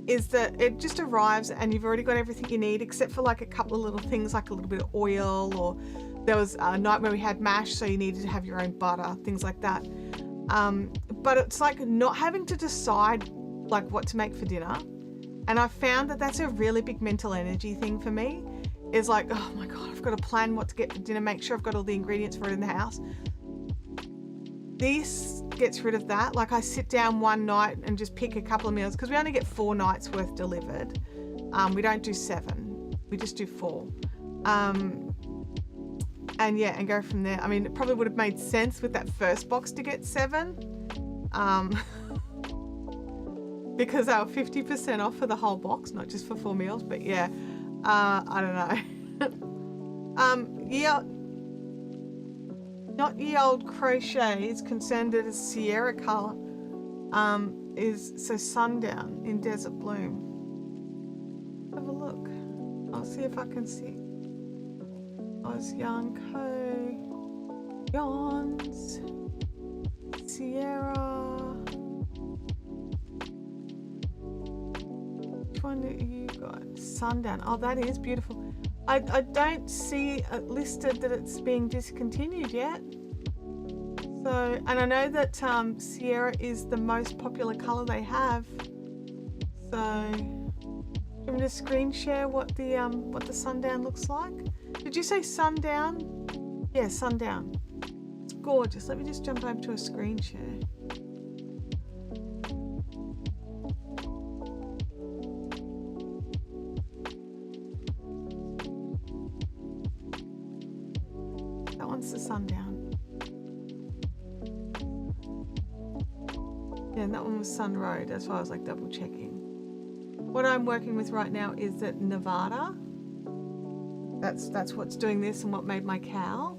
Is that it just arrives and you've already got everything you need except for like a couple of little things like a little bit of oil, or there was a night where we had mash, so you needed to have your own butter, things like that. But it's like not having to decide like what to make for dinner. And I've found that that's a really big mental energy thing for me, is like, oh my God, I've got to plan what to get for dinner, make sure I've got all the ingredients for it in the house. This gets rid of that. Like I sit down one night and just pick a couple of meals because we only get 4 nights worth delivered. We don't do 7, we just do 4. And yeah, and go from there. I mean, it probably would have made sense with that first box to get 7. Because they were 50% off for the whole box, not just for 4 meals. But yeah, I don't know. Yeah, not Ye Old Crochet is concerned that a Sierra color is so sundown in Desert Bloom. Have a look. I'll see if I can see. Oz Yanko, Yawns, Sierra. Which one do you got? Sundown. Oh, that is beautiful. I don't see it listed that it's being discontinued yet. So, and I know that Sierra is the most popular color they have. So, I'm going to screen share what the sundown looks like. Did you say sundown? Yeah, sundown. It's gorgeous. Let me just jump over to a screen share. That one's the sundown. Yeah, and that one was Sun Road. That's why I was like double checking. What I'm working with right now is at Nevada. That's what's doing this and what made my cowl.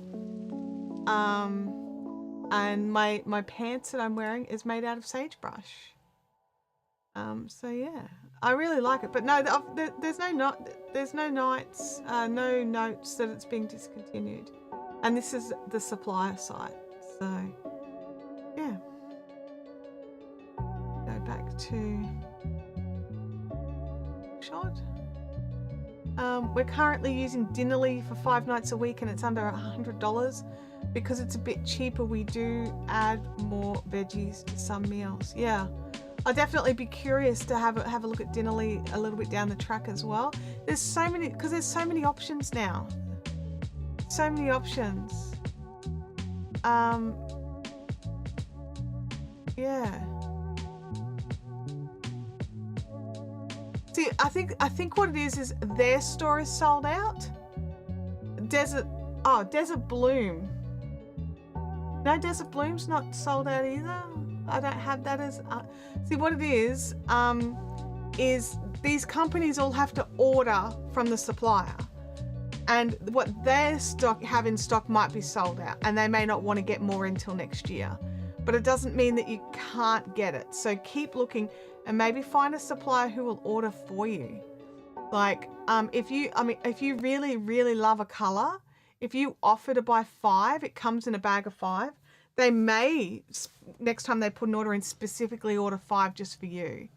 And my pants that I'm wearing is made out of sagebrush. So yeah, I really like it. But no, there's no notes that it's being discontinued. And this is the supplier site. So yeah, go back to shot. We're currently using Dinnerly for 5 nights a week, and it's under $100. Because it's a bit cheaper, we do add more veggies to some meals. Yeah, I'll definitely be curious to have a look at Dinnerly a little bit down the track as well. There's so many, because there's so many options now. So many options. Yeah. See, I think what it is their store is sold out. Desert Bloom. No, Desert Bloom's not sold out either. I don't have that as... see, what it is these companies all have to order from the supplier. And what their stock have in stock might be sold out. And they may not want to get more until next year. But it doesn't mean that you can't get it. So keep looking and maybe find a supplier who will order for you. Like, if you really, really love a color, if you offer to buy 5, it comes in a bag of 5. They may, next time they put an order in, specifically order 5 just for you.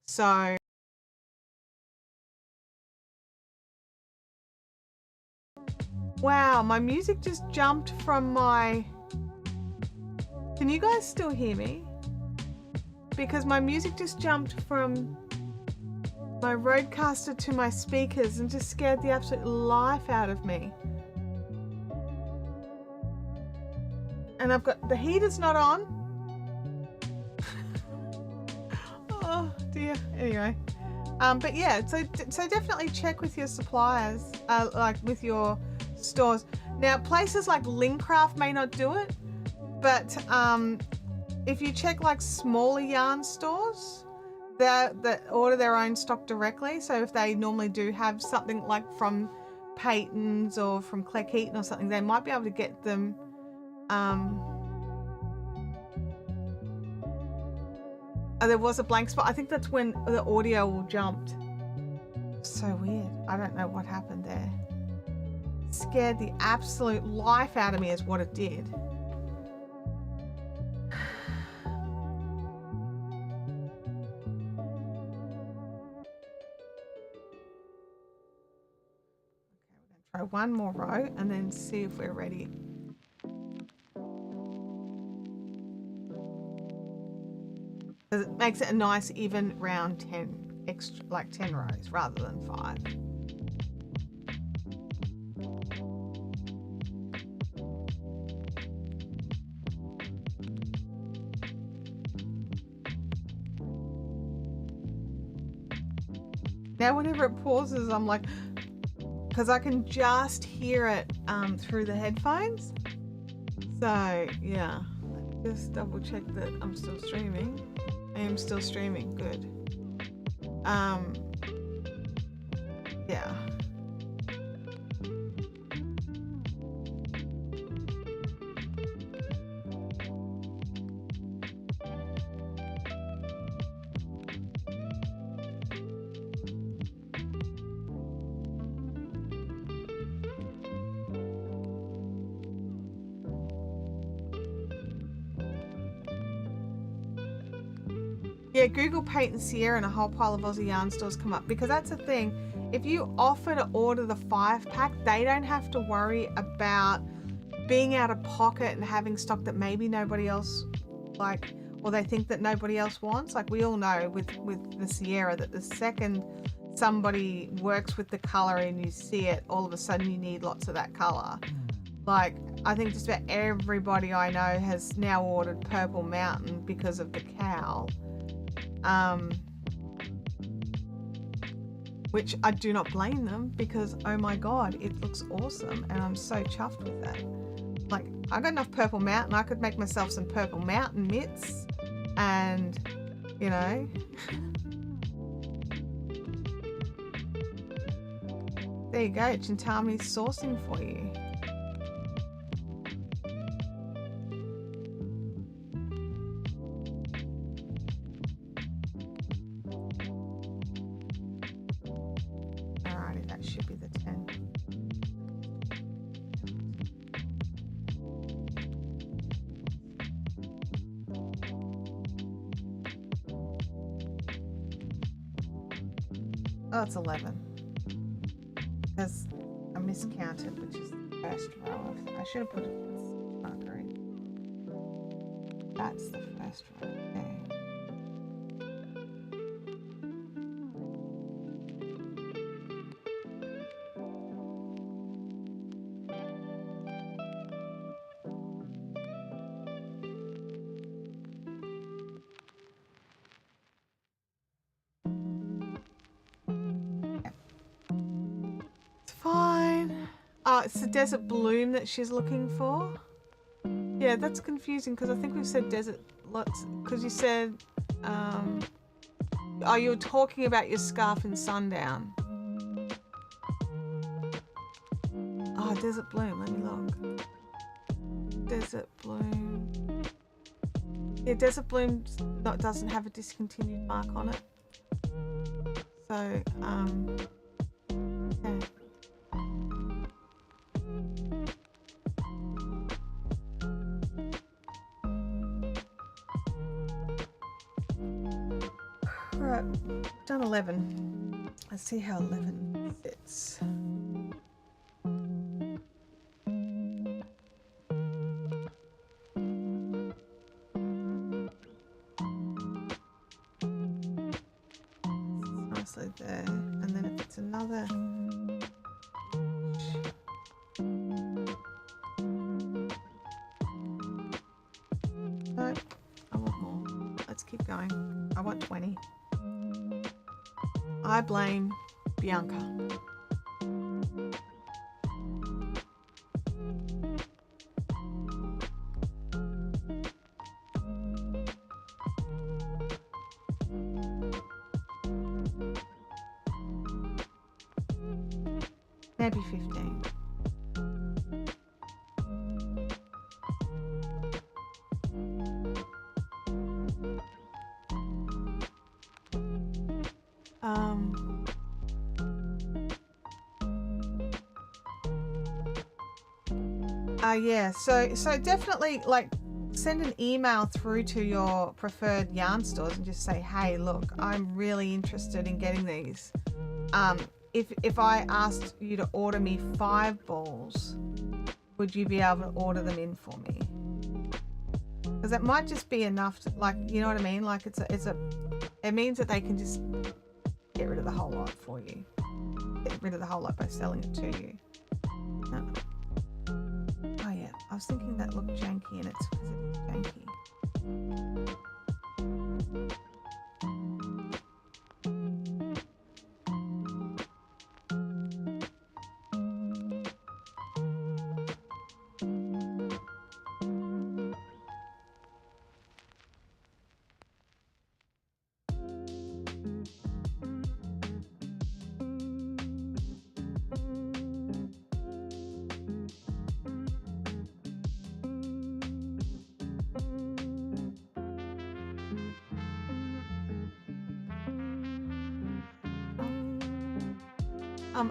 So, wow, my music just jumped from my... Can you guys still hear me? Because my music just jumped from my Rodecaster to my speakers and just scared the absolute life out of me. And I've got, the heater's not on. Oh dear, anyway. But yeah, so definitely check with your suppliers, like with your stores. Now, places like Lincraft may not do it, but if you check like smaller yarn stores that order their own stock directly, so if they normally do have something like from Peyton's or from Cleckheaton or something, they might be able to get them. Oh, there was a blank spot. I think that's when the audio all jumped. So weird. I don't know what happened there. Scared the absolute life out of me is what it did. Try one more row and then see if we're ready. It makes it a nice even round 10 extra, like 10 rows rather than 5. Now whenever it pauses, I'm like, because I can just hear it through the headphones. So yeah, just double check that I'm still streaming. I am still streaming, good. Yeah. Yeah, Google Peyton Sierra and a whole pile of Aussie yarn stores come up, because that's the thing. If you offer to order the 5-pack, they don't have to worry about being out of pocket and having stock that maybe nobody else like, or they think that nobody else wants. Like we all know with the Sierra that the second somebody works with the color and you see it, all of a sudden you need lots of that color. Like, I think just about everybody I know has now ordered Purple Mountain because of the cowl. Which I do not blame them, because oh my god, it looks awesome and I'm so chuffed with that. Like, I got enough Purple Mountain, I could make myself some Purple Mountain mitts and, you know. There you go, Chintami's sourcing for you. Alrighty, that should be the 10. Oh, it's 11. Because I miscounted, which is the first row. I should have put it marker in. That's the first row. Okay. Fine. It's the Desert Bloom that she's looking for. Yeah, that's confusing because I think we've said desert lots. Because you said, oh, you were talking about your scarf in Sundown. Oh, Desert Bloom. Let me look. Desert Bloom. Yeah, Desert Bloom doesn't have a discontinued mark on it. So, yeah. Alright, done 11. Let's see how 11 fits. Nicely there. And then if it's another... No, I want more. Let's keep going. I want 20. I blame Bianca. Maybe 15. Yeah, so definitely, like, send an email through to your preferred yarn stores and just say, hey, look, I'm really interested in getting these. If I asked you to order me 5 balls, would you be able to order them in for me? Because that might just be enough to, like, you know what I mean? Like, it means that they can just get rid of the whole lot for you. Get rid of the whole lot by selling it to you. No. Oh yeah, I was thinking that looked janky, and it's because it is janky.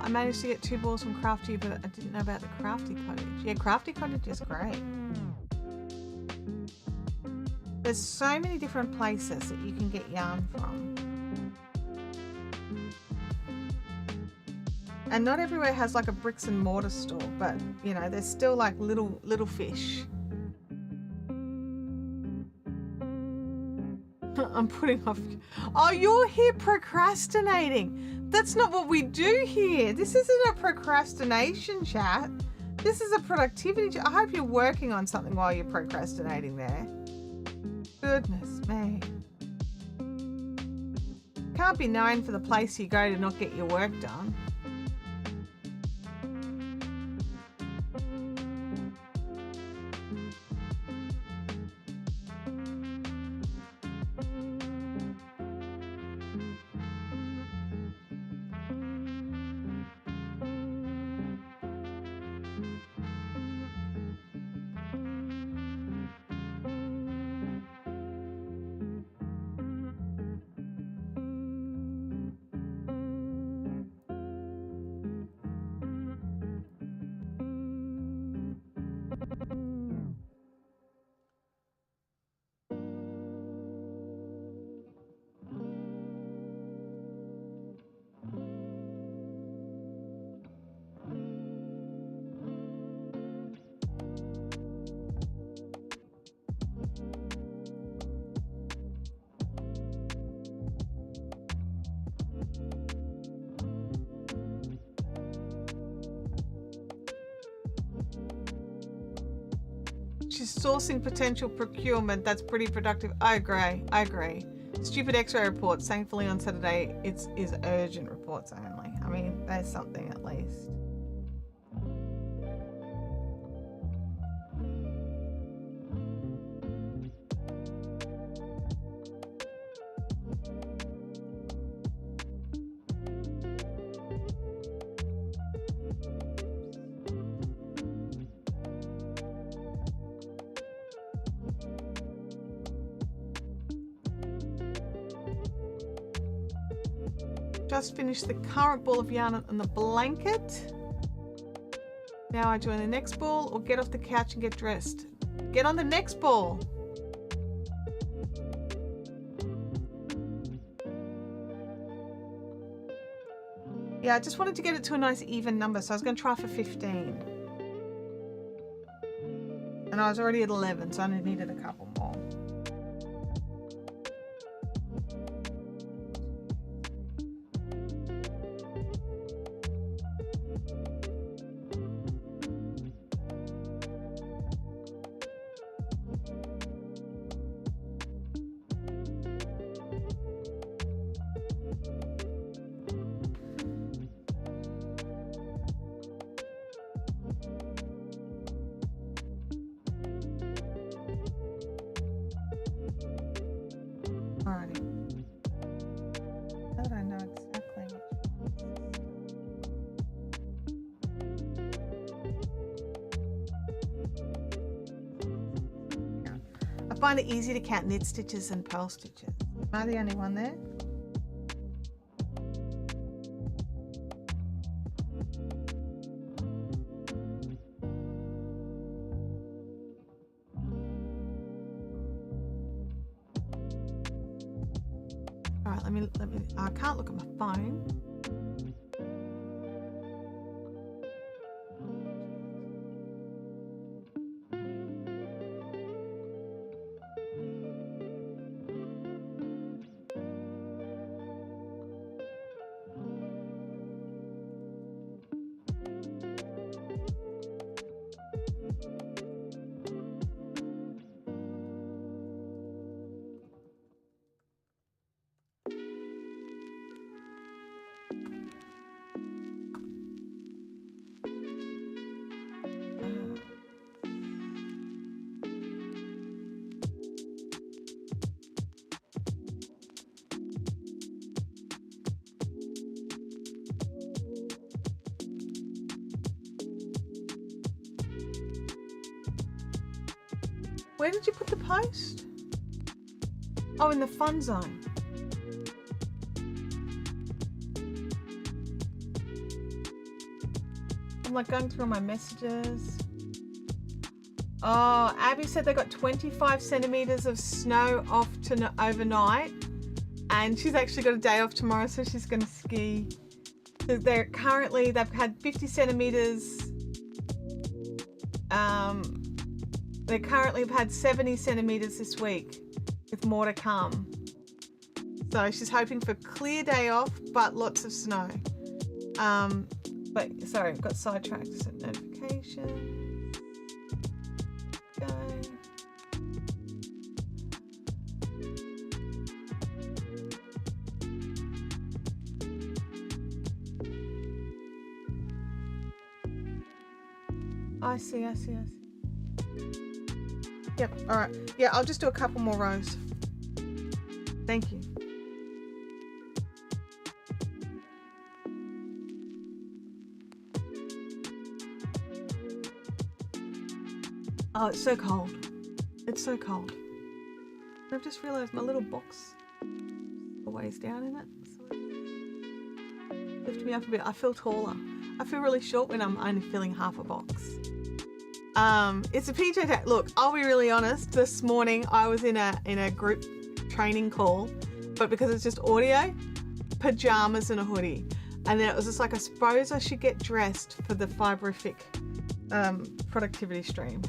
I managed to get 2 balls from Crafty, but I didn't know about the Crafty Cottage. Yeah, Crafty Cottage is great. There's so many different places that you can get yarn from. And not everywhere has like a bricks and mortar store, but you know, there's still like little fish. I'm putting off. Oh, you're here procrastinating. That's not what we do here. This isn't a procrastination chat. This is a productivity. I hope you're working on something while you're procrastinating there. Goodness me. Can't be known for the place you go to not get your work done. She's sourcing potential procurement. That's pretty productive. I agree. Stupid X-ray reports. Thankfully on Saturday it is urgent reports only. I mean, there's something at least. Just finished the current ball of yarn on the blanket. Now I join the next ball or get off the couch and get dressed. Get on the next ball. Yeah, I just wanted to get it to a nice even number, so I was going to try for 15. And I was already at 11, so I only needed a couple more. I find it easier to count knit stitches than purl stitches. Am I the only one there? All right, let me, I can't look at my phone. Where did you put the post? Oh, in the fun zone. I'm like going through my messages. Oh, Abby said they got 25 centimeters of snow off to overnight, and she's actually got a day off tomorrow, so she's going to ski. So they've had 50 centimeters. They currently have had 70 centimeters this week, with more to come. So she's hoping for a clear day off, but lots of snow. But sorry, I've got sidetracked. So notification. direction. Go. I see. Yep, all right. Yeah, I'll just do a couple more rows. Thank you. Oh, it's so cold. It's so cold. I've just realised my little box weighs down in it. So lift me up a bit. I feel taller. I feel really short when I'm only filling half a box. It's a PJ tag. Look, I'll be really honest. This morning I was in a group training call, but because it's just audio, pajamas and a hoodie. And then it was just like, I suppose I should get dressed for the Fiberific productivity stream.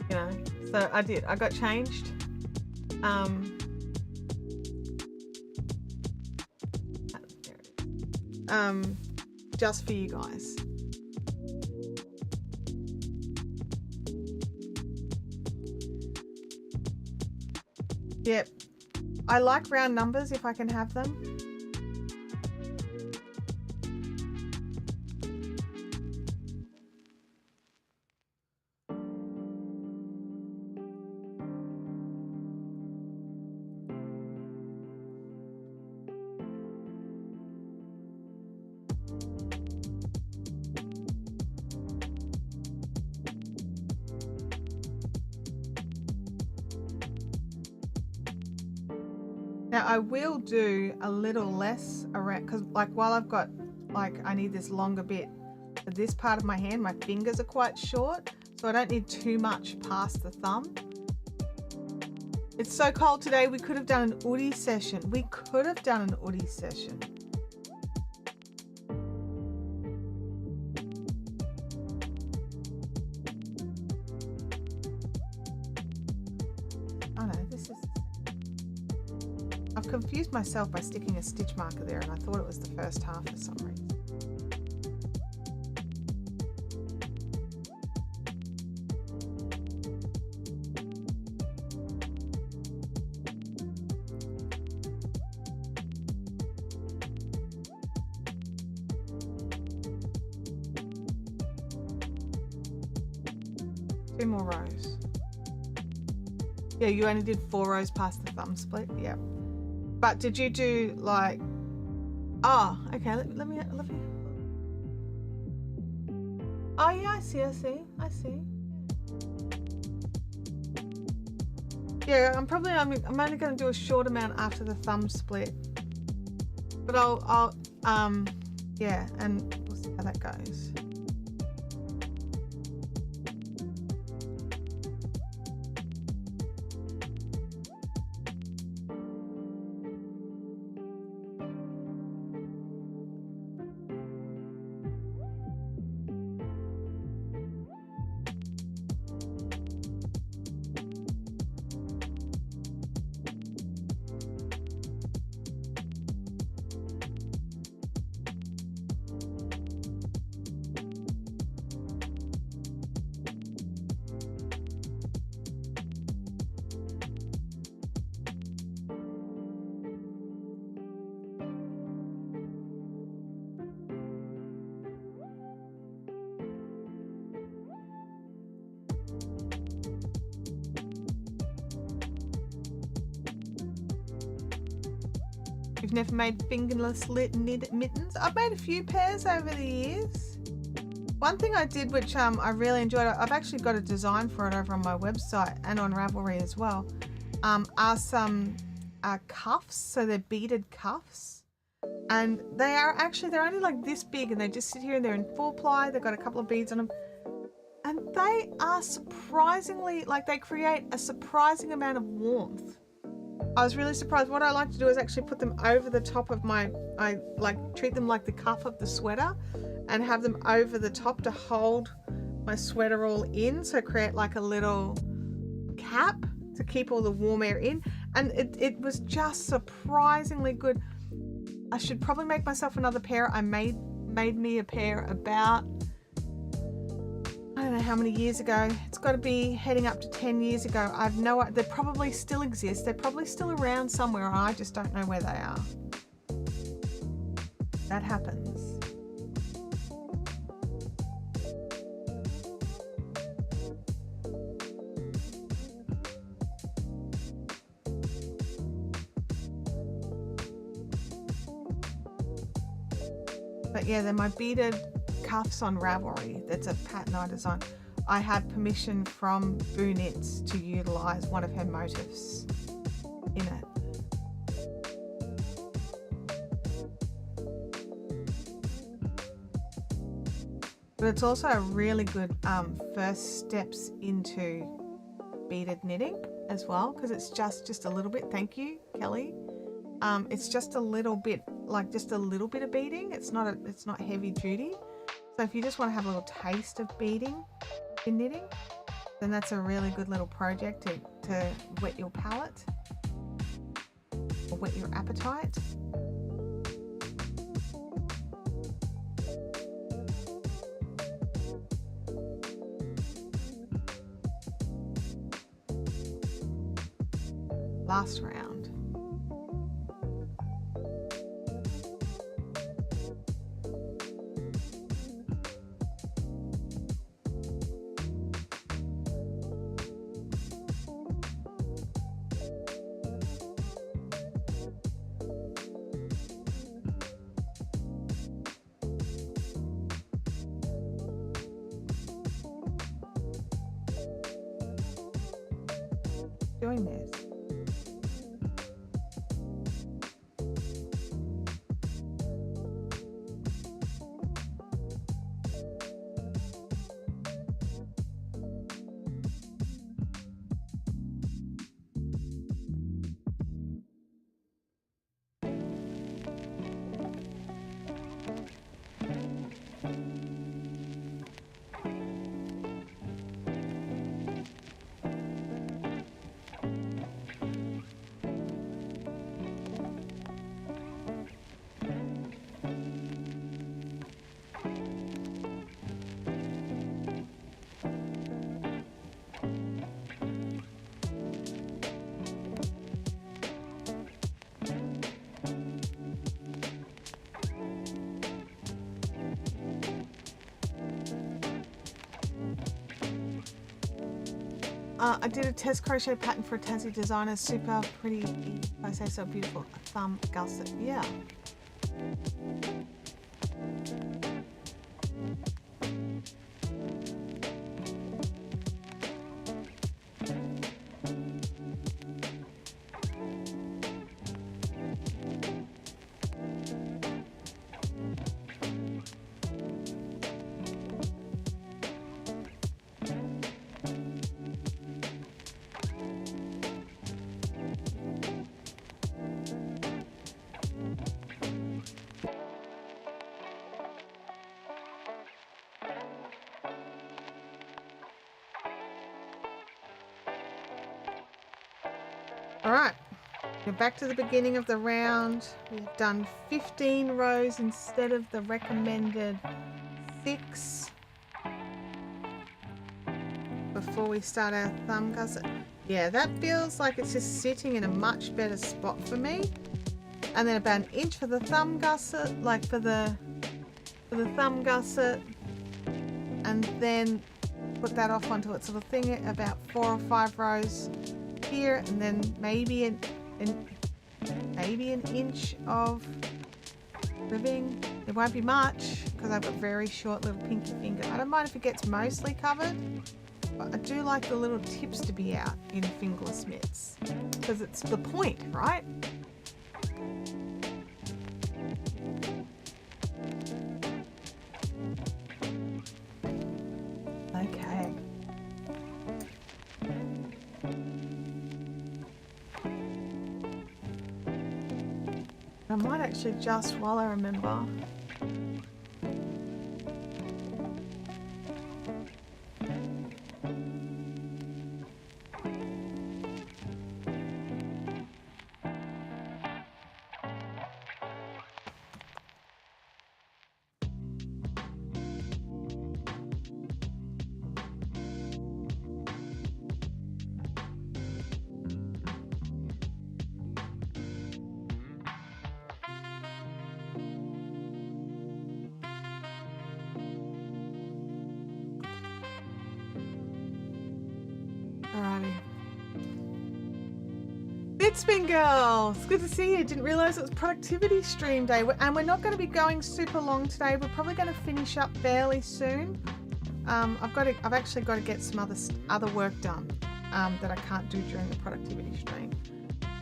You know, so I did. I got changed. Just for you guys. Yep. I like round numbers if I can have them. Now I will do a little less around, because like while I've got, like I need this longer bit for this part of my hand, my fingers are quite short, so I don't need too much past the thumb. It's so cold today, we could have done an Udi session. We could have done an Udi session. Oh no, this is... I've confused myself by sticking a stitch marker there, and I thought it was the first half for some reason. Two more rows. Yeah, you only did 4 rows past the thumb split. Yeah. But did you do like... Oh, okay. Let me. Oh yeah, I see. Yeah, I'm only going to do a short amount after the thumb split. But I'll yeah, and we'll see how that goes. You've never made fingerless mittens? I've made a few pairs over the years. One thing I did, which I really enjoyed, I've actually got a design for it over on my website and on Ravelry as well, are some cuffs. So they're beaded cuffs. And they're only like this big, and they just sit here and they're in 4-ply. They've got a couple of beads on them. And they are surprisingly, like they create a surprising amount of warmth. I was really surprised. What I like to do is actually put them over the top of I like treat them like the cuff of the sweater and have them over the top to hold my sweater all in. So create like a little cap to keep all the warm air in. And it was just surprisingly good. I should probably make myself another pair. I made me a pair about how many years ago. It's got to be heading up to 10 years ago. I've no idea. They probably still exist. They're probably still around somewhere. I just don't know where they are. That happens. But yeah, they're my beaded cuffs on Ravelry. That's a pattern I designed. I had permission from Boo Knits to utilize one of her motifs in it. But it's also a really good first steps into beaded knitting as well, because it's just a little bit. Thank you, Kelly. It's just a little bit, like just a little bit of beading. It's not heavy duty. So if you just want to have a little taste of beading in knitting, then that's a really good little project to whet your palate or whet your appetite. Last round. Doing this. I did a test crochet pattern for a Tassie designer. Super pretty, if I say so, beautiful. A thumb gusset. Yeah. All right, we're back to the beginning of the round. We've done 15 rows instead of the recommended 6 before we start our thumb gusset. Yeah, that feels like it's just sitting in a much better spot for me. And then about 1 inch for the thumb gusset, like for the thumb gusset, and then put that off onto its little thing, about 4 or 5 rows here, and then maybe an inch of ribbing. It won't be much because I've got very short little pinky finger. I don't mind if it gets mostly covered, but I do like the little tips to be out in fingerless mitts because it's the point, right? Okay. I might actually just, while I remember, Alrighty. Bitspin Girl, it's good to see you. Didn't realise it was productivity stream day, and we're not going to be going super long today. We're probably going to finish up fairly soon. I've actually got to get some other work done that I can't do during the productivity stream.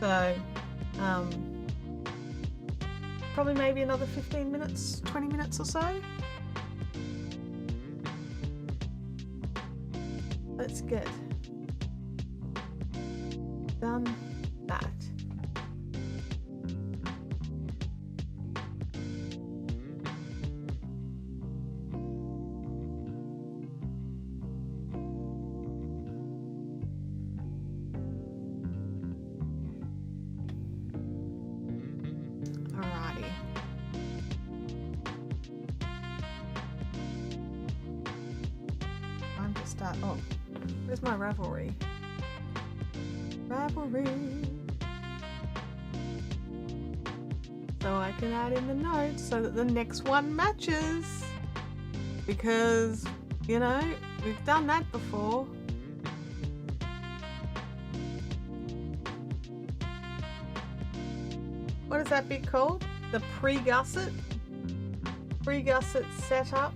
So probably maybe another 15 minutes, 20 minutes or so. Let's get done that. Alrighty. Time to start. Oh, where's my Ravelry? So I can add in the notes so that the next one matches, because you know we've done that before. What is that bit called? The pre-gusset setup.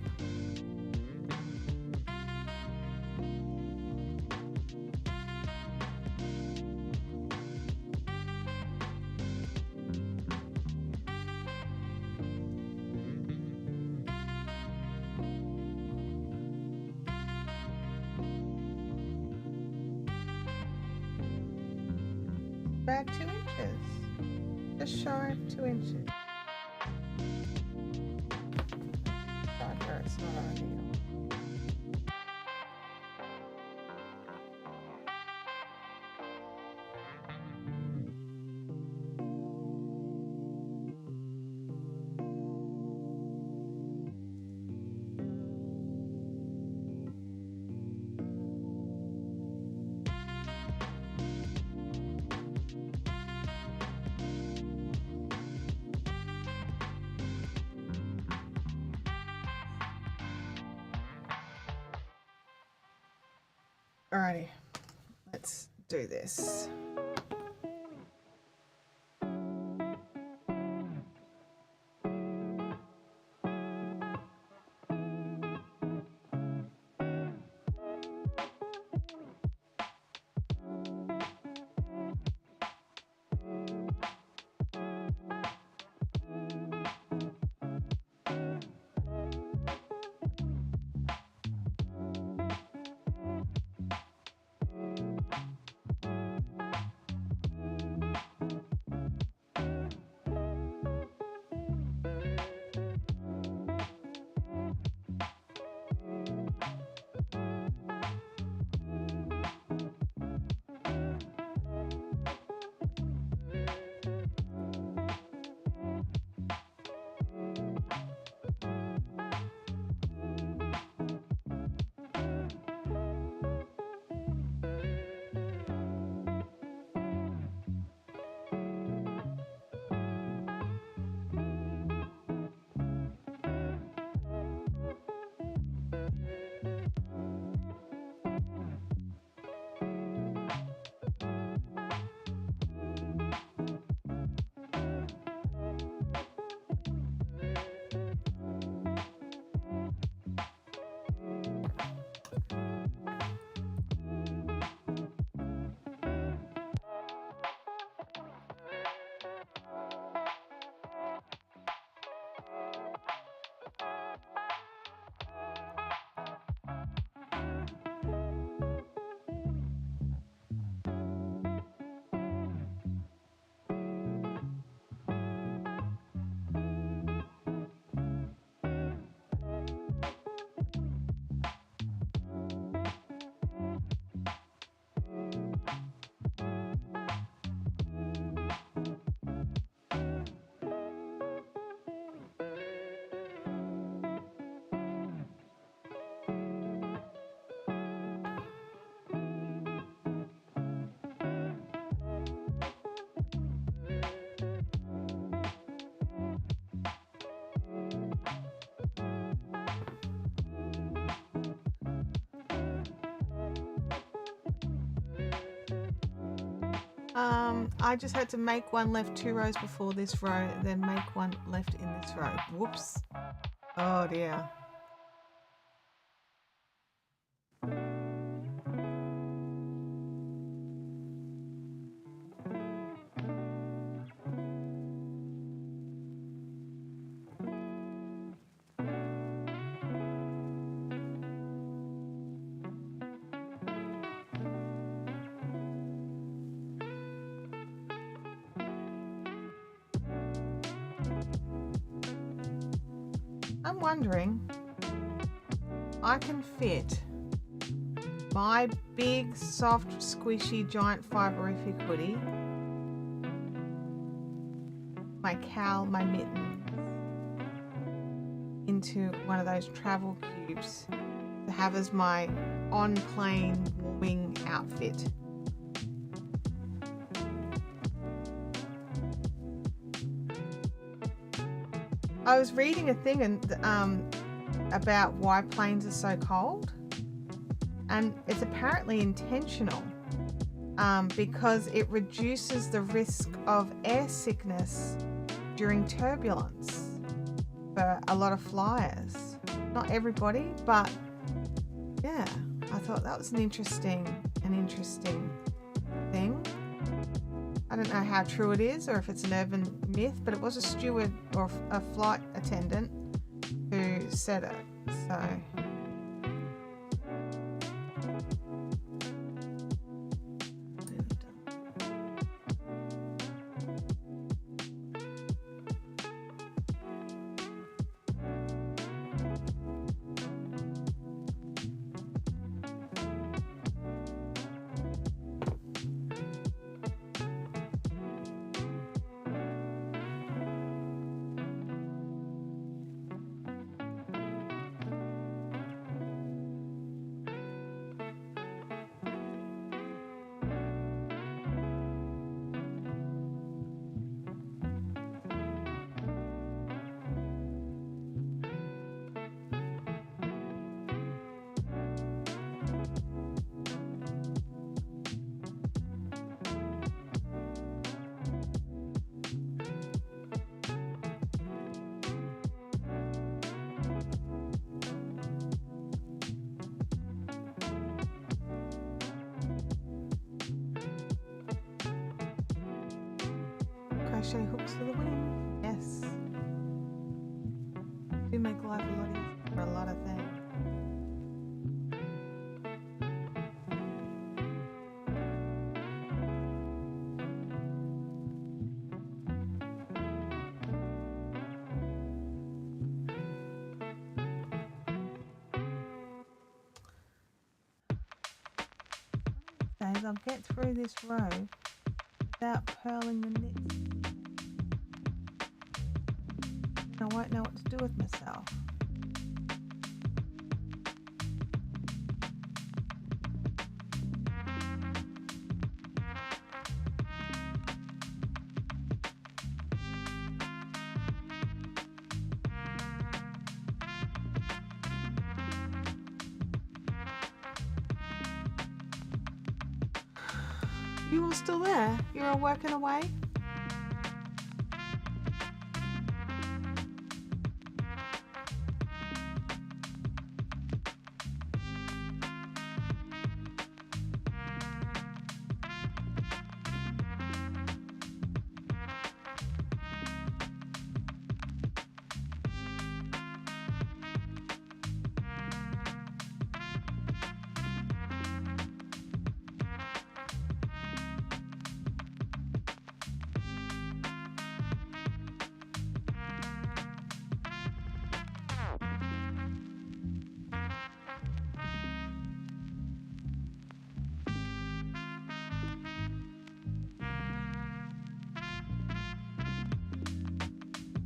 About 2 inches. Just shy of 2 inches. Right where it's not ideal. Alrighty, let's do this. I just had to make one left 2 rows before this row, then make one left in this row. Whoops. Oh dear. I'm wondering, I can fit my big, soft, squishy, giant fiberific hoodie, my cowl, my mittens, into one of those travel cubes to have as my on-plane warming outfit. I was reading a thing about why planes are so cold, and it's apparently intentional because it reduces the risk of air sickness during turbulence for a lot of flyers. Not everybody, but yeah, I thought that was an interesting thing. I don't know how true it is or if it's an urban myth, but it was a steward or a flight attendant who said it. So crochet hooks for the win. Yes. Do make life a lot easier for a lot of things. Days I'll get through this row without purling the knits. I won't know what to do with myself. You all still there? You're all working away?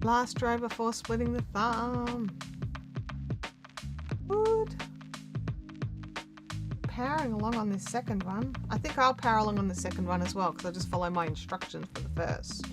Last row before splitting the thumb. Good. Powering along on this second one. I think I'll power along on the second one as well because I'll just follow my instructions for the first.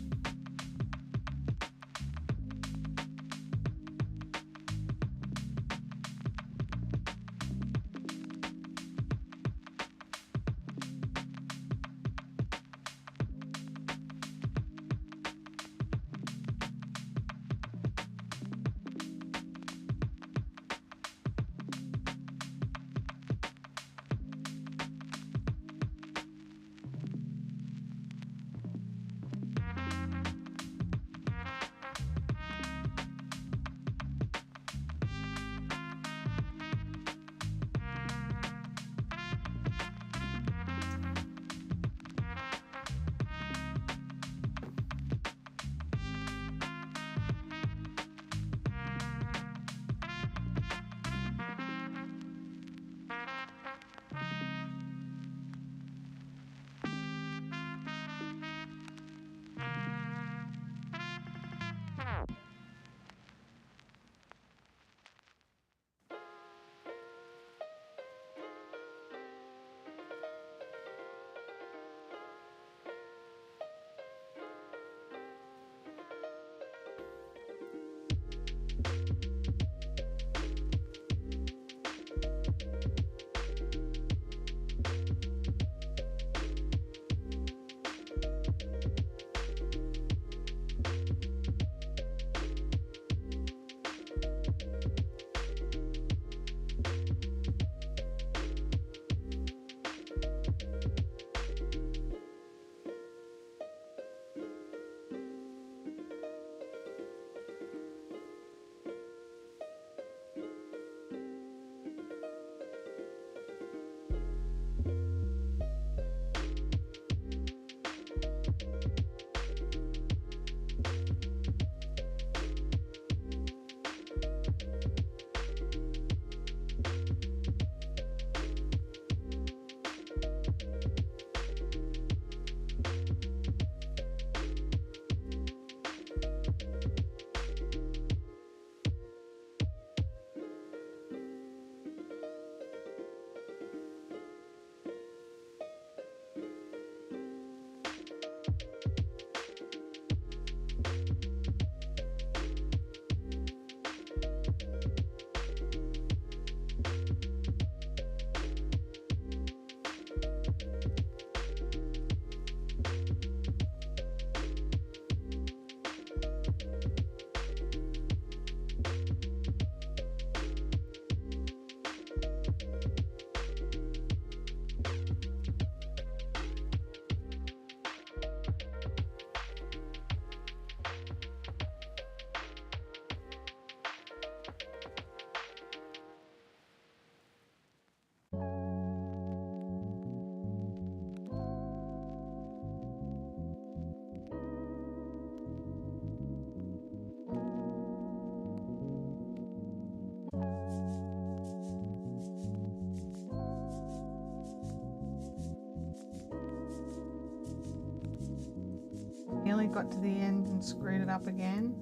nearly got to the end and screwed it up again.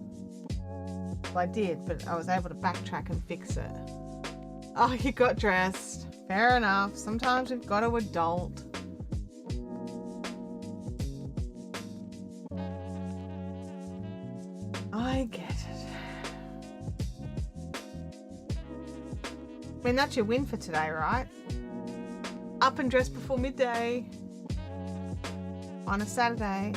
Well, I did, but I was able to backtrack and fix it. Oh, you got dressed. Fair enough. Sometimes we've got to adult. I get it. I mean, that's your win for today, right? Up and dressed before midday on a Saturday.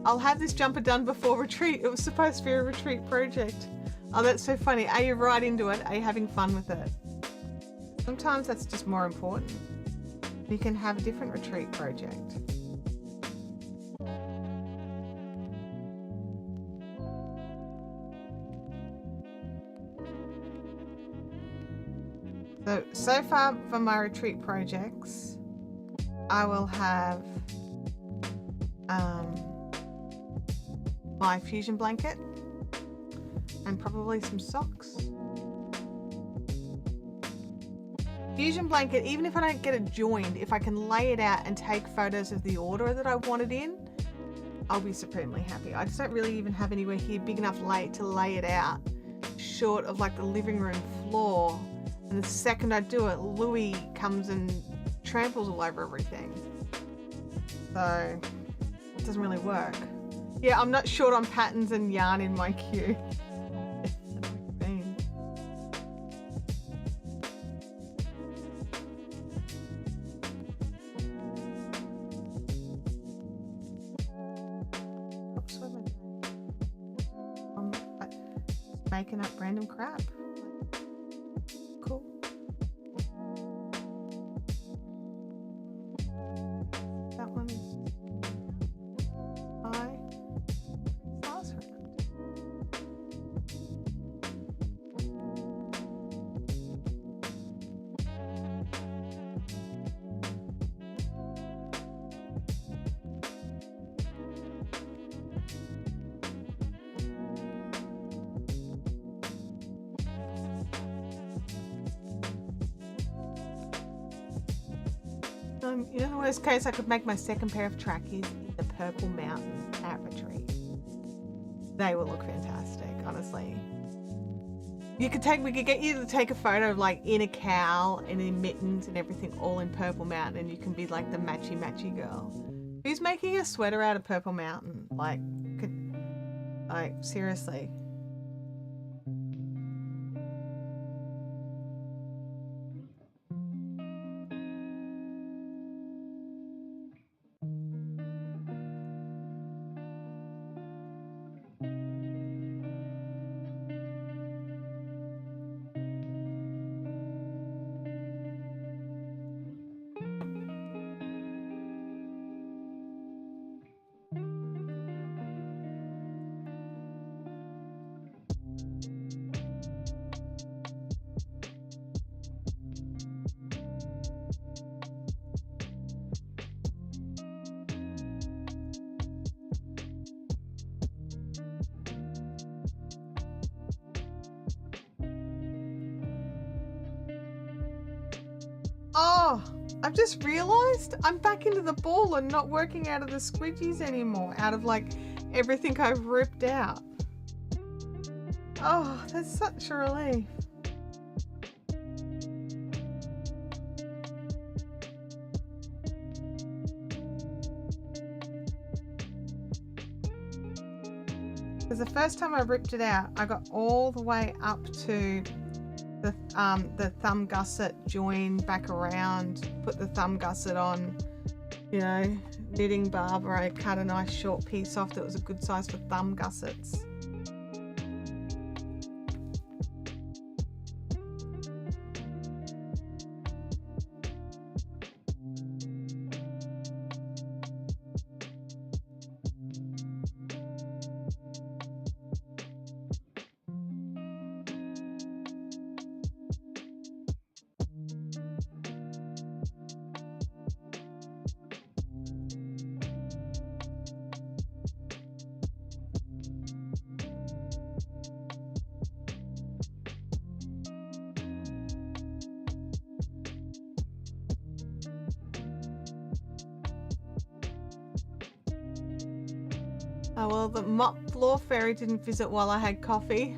I'll have this jumper done before retreat. It was supposed to be a retreat project. Oh, that's so funny. Are you right into it? Are you having fun with it? Sometimes that's just more important. You can have a different retreat project. So far for my retreat projects, I will have my fusion blanket and probably some socks. Fusion blanket, even if I don't get it joined, if I can lay it out and take photos of the order that I want it in, I'll be supremely happy. I just don't really even have anywhere here big enough to lay it out, short of like the living room floor. And the second I do it, Louis comes and tramples all over everything. So it doesn't really work. Yeah, I'm not short on patterns and yarn in my queue. Oops, what am I doing? I'm making up random crap. Cool. That one is you know, in the worst case, I could make my second pair of trackies in the Purple Mountain at retreat. They will look fantastic, honestly. We could get you to take a photo of like in a cowl and in mittens and everything, all in Purple Mountain, and you can be like the matchy girl. Who's making a sweater out of Purple Mountain? Like seriously. Oh, I've just realized I'm back into the ball and not working out of the squidgies anymore, out of like everything I've ripped out. Oh, that's such a relief. Because the first time I ripped it out, I got all the way up to the thumb gusset, join back around, put the thumb gusset on, you know, knitting barb, where I cut a nice short piece off that was a good size for thumb gussets. Oh, well, the mop floor fairy didn't visit while I had coffee.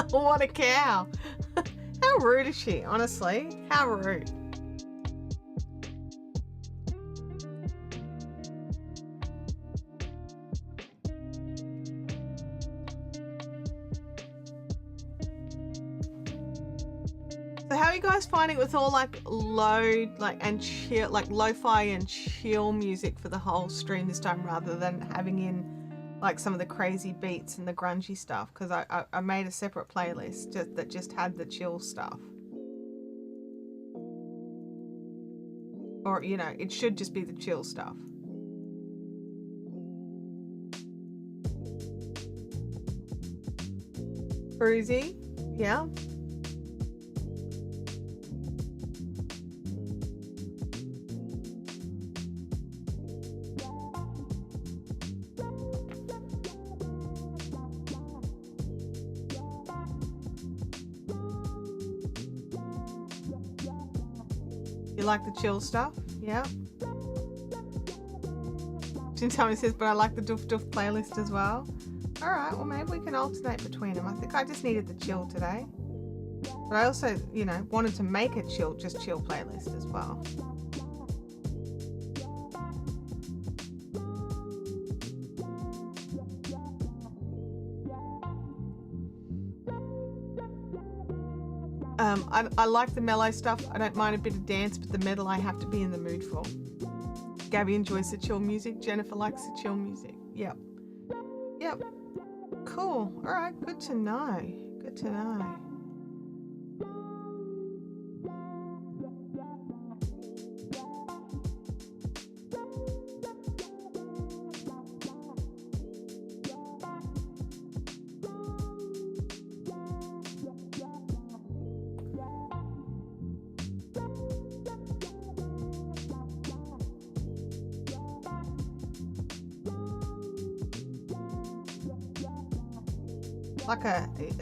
What a cow. How rude is she, honestly? How rude. So how are you guys finding it with all like low, like and chill, like lo-fi and chill music for the whole stream this time, rather than having in like some of the crazy beats and the grungy stuff? Because I made a separate playlist that just had the chill stuff. Or, you know, it should just be the chill stuff. Cruisy, yeah. You like the chill stuff? Yeah. Jintami says, but I like the Doof Doof playlist as well. All right, well, maybe we can alternate between them. I think I just needed the chill today. But I also, you know, wanted to make a chill playlist as well. I like the mellow stuff. I don't mind a bit of dance, but the metal I have to be in the mood for. Gabby enjoys the chill music. Jennifer likes the chill music. Yep. Yep. Cool. All right. Good to know. Good to know.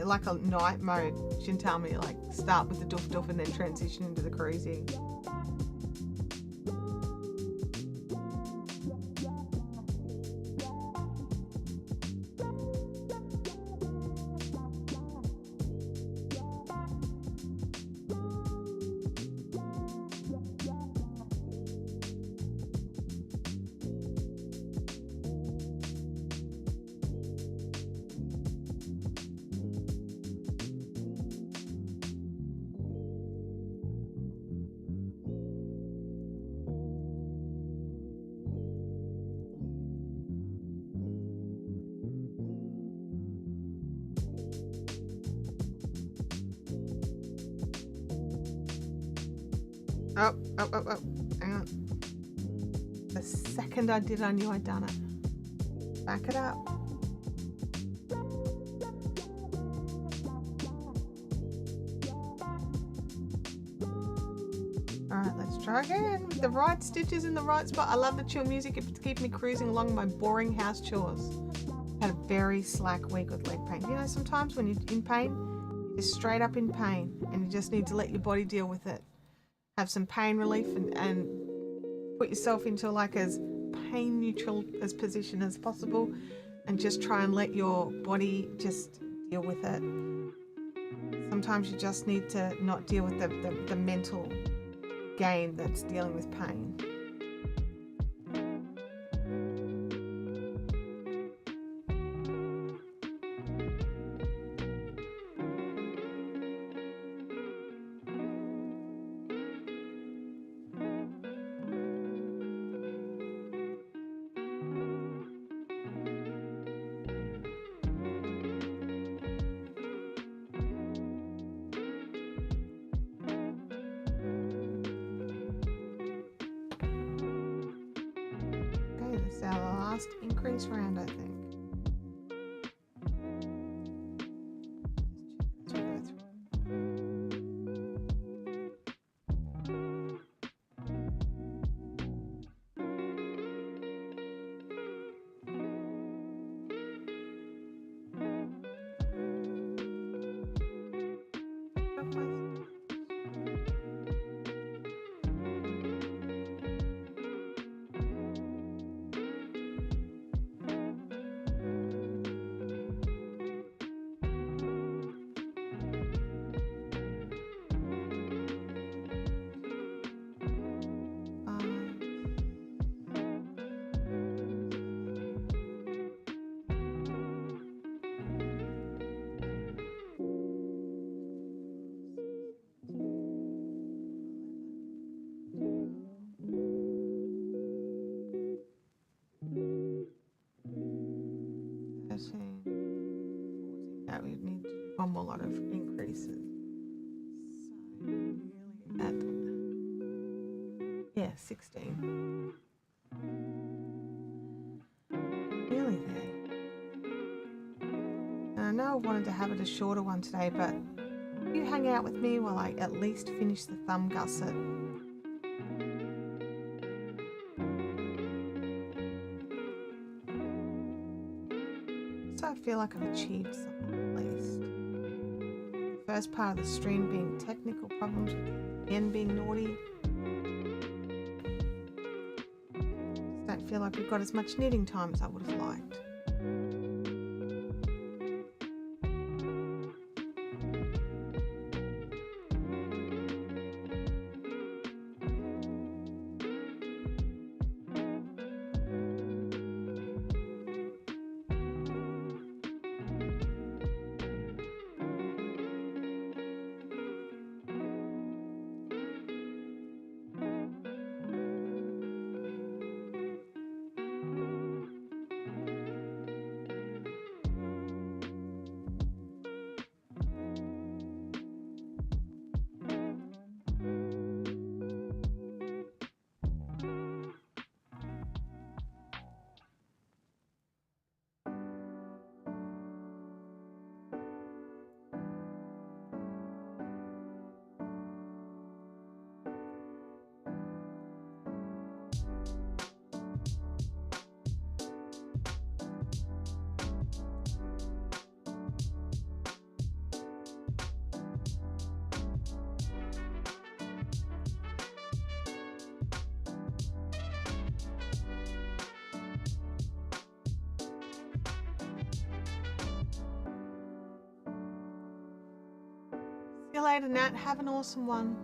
Like a night mode. She can tell me like start with the doof doof and then transition into the cruising. Oh, hang on. The second I did, I knew I'd done it. Back it up. Alright, let's try again. With the right stitches in the right spot. I love the chill music. It's keeping me cruising along my boring house chores. Had a very slack week with leg pain. You know, sometimes when you're in pain, you're straight up in pain and you just need to let your body deal with it. Have some pain relief and put yourself into like as pain neutral as position as possible and just try and let your body just deal with it. Sometimes you just need to not deal with the mental game that's dealing with pain. This is our last increase round, I think. one more lot of increases. So nearly at 16. Nearly there. And I know I wanted to have it a shorter one today, but you hang out with me while I at least finish the thumb gusset. So I feel like I've achieved something at least. The first part of the stream being technical problems with the pen being naughty. Just don't feel like we've got as much knitting time as I would have liked. See you later, Nat. Have an awesome one.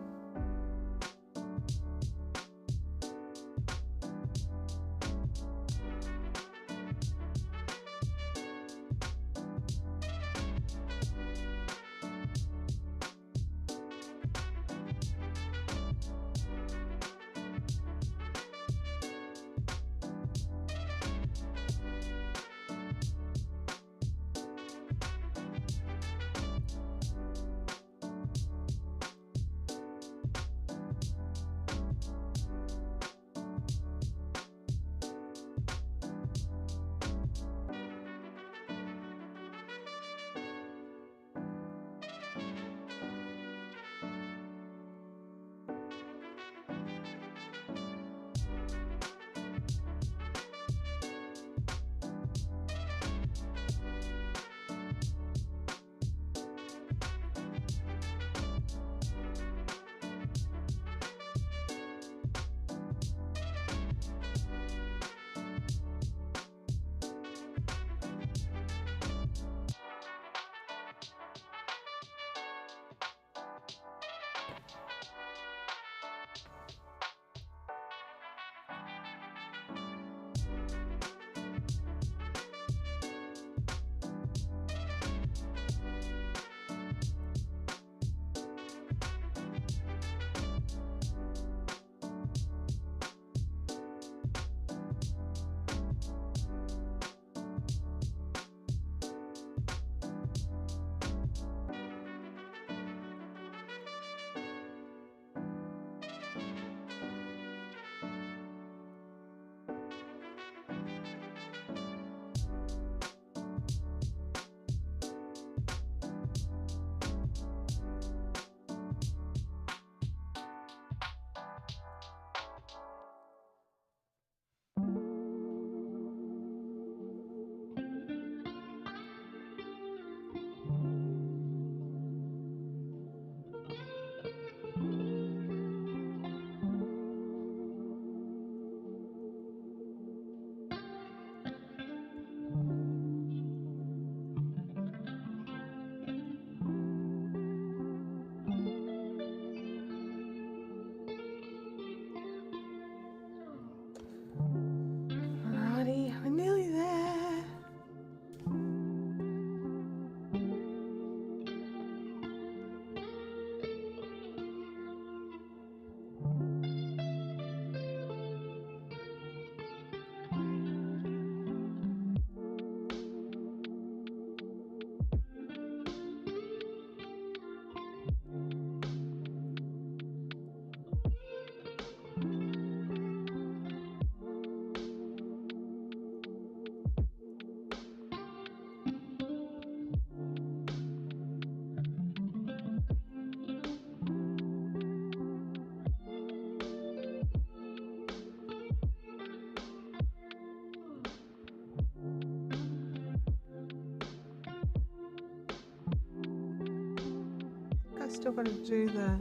still got to do the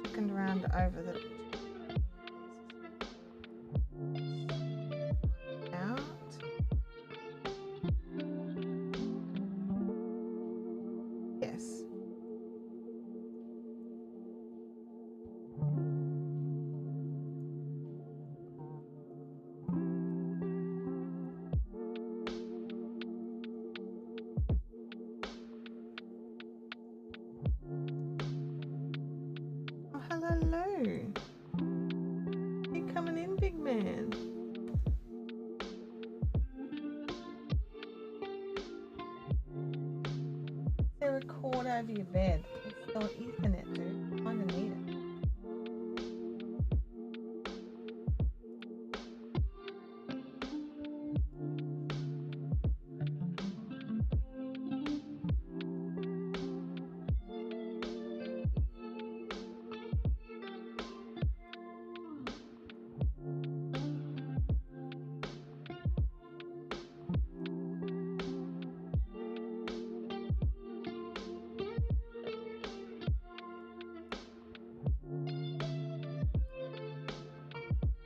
second round over the out. Yes. Oh, hello. You coming in, big man? Is there a cord over your bed? It's got Ethernet, dude. I kinda need it.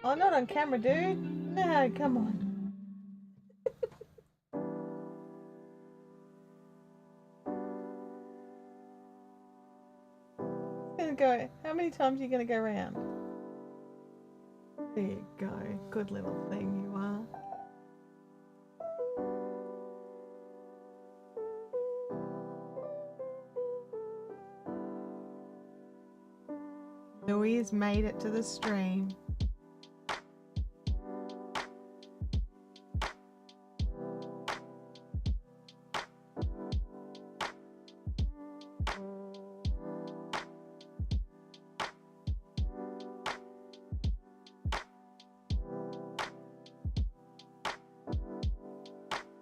Oh, not on camera, dude. No, come on. Gonna go. How many times are you gonna go around? There you go. Good little thing you are. Louis has made it to the stream.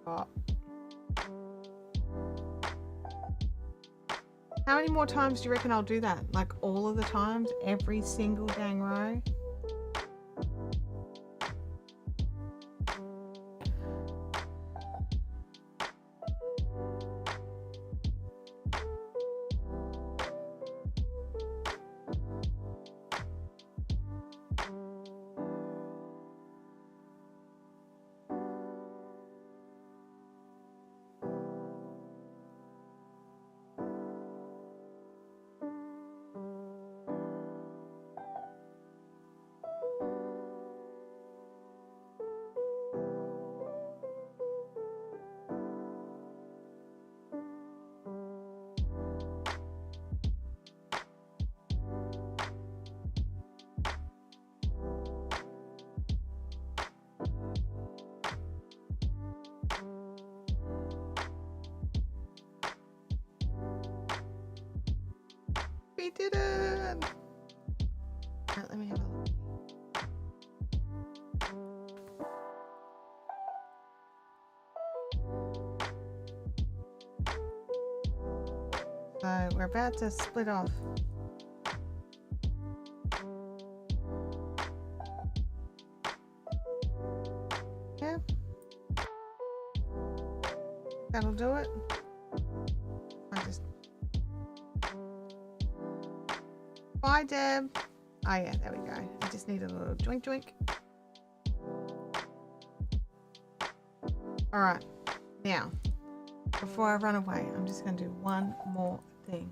Oh. How many more times do you reckon I'll do that? Like all of the times? Every single dang row? We did it! Alright, let me have a look. So we're about to split off. Yeah. That'll do it. Bye, Deb. Oh yeah, there we go. I just need a little joink joink. Alright, now, before I run away, I'm just going to do one more thing.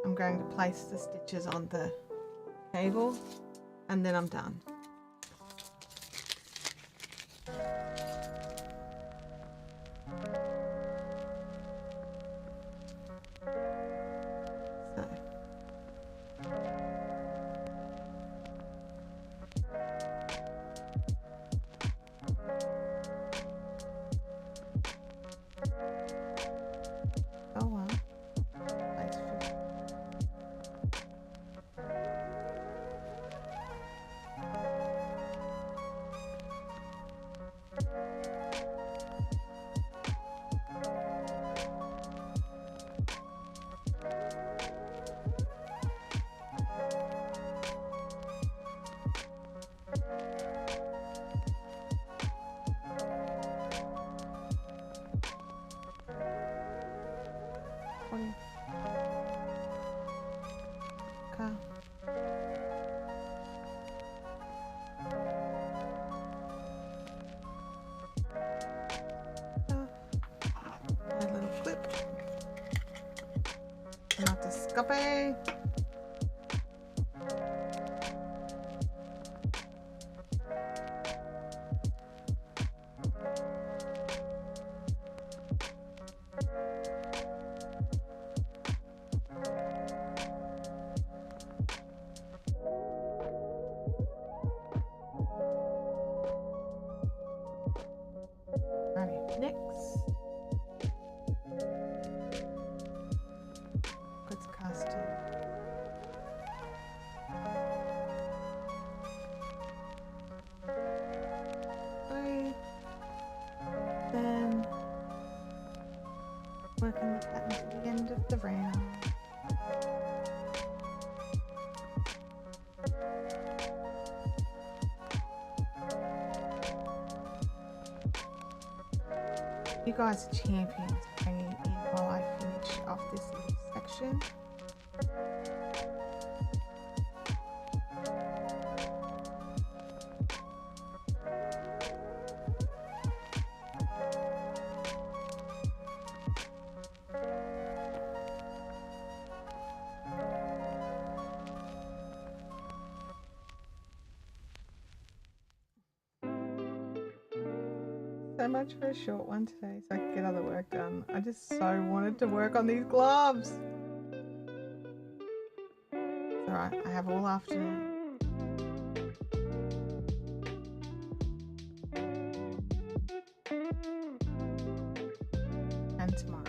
I'm going to place the stitches on the cable, and then I'm done. Escape. Next, let's cast it. Three. Then working the pattern to the end of the round. You guys are champions hanging in while I finish off this little section. So much for a short one today so I can get other work done. I just so wanted to work on these gloves. It's alright, I have all afternoon. And tomorrow.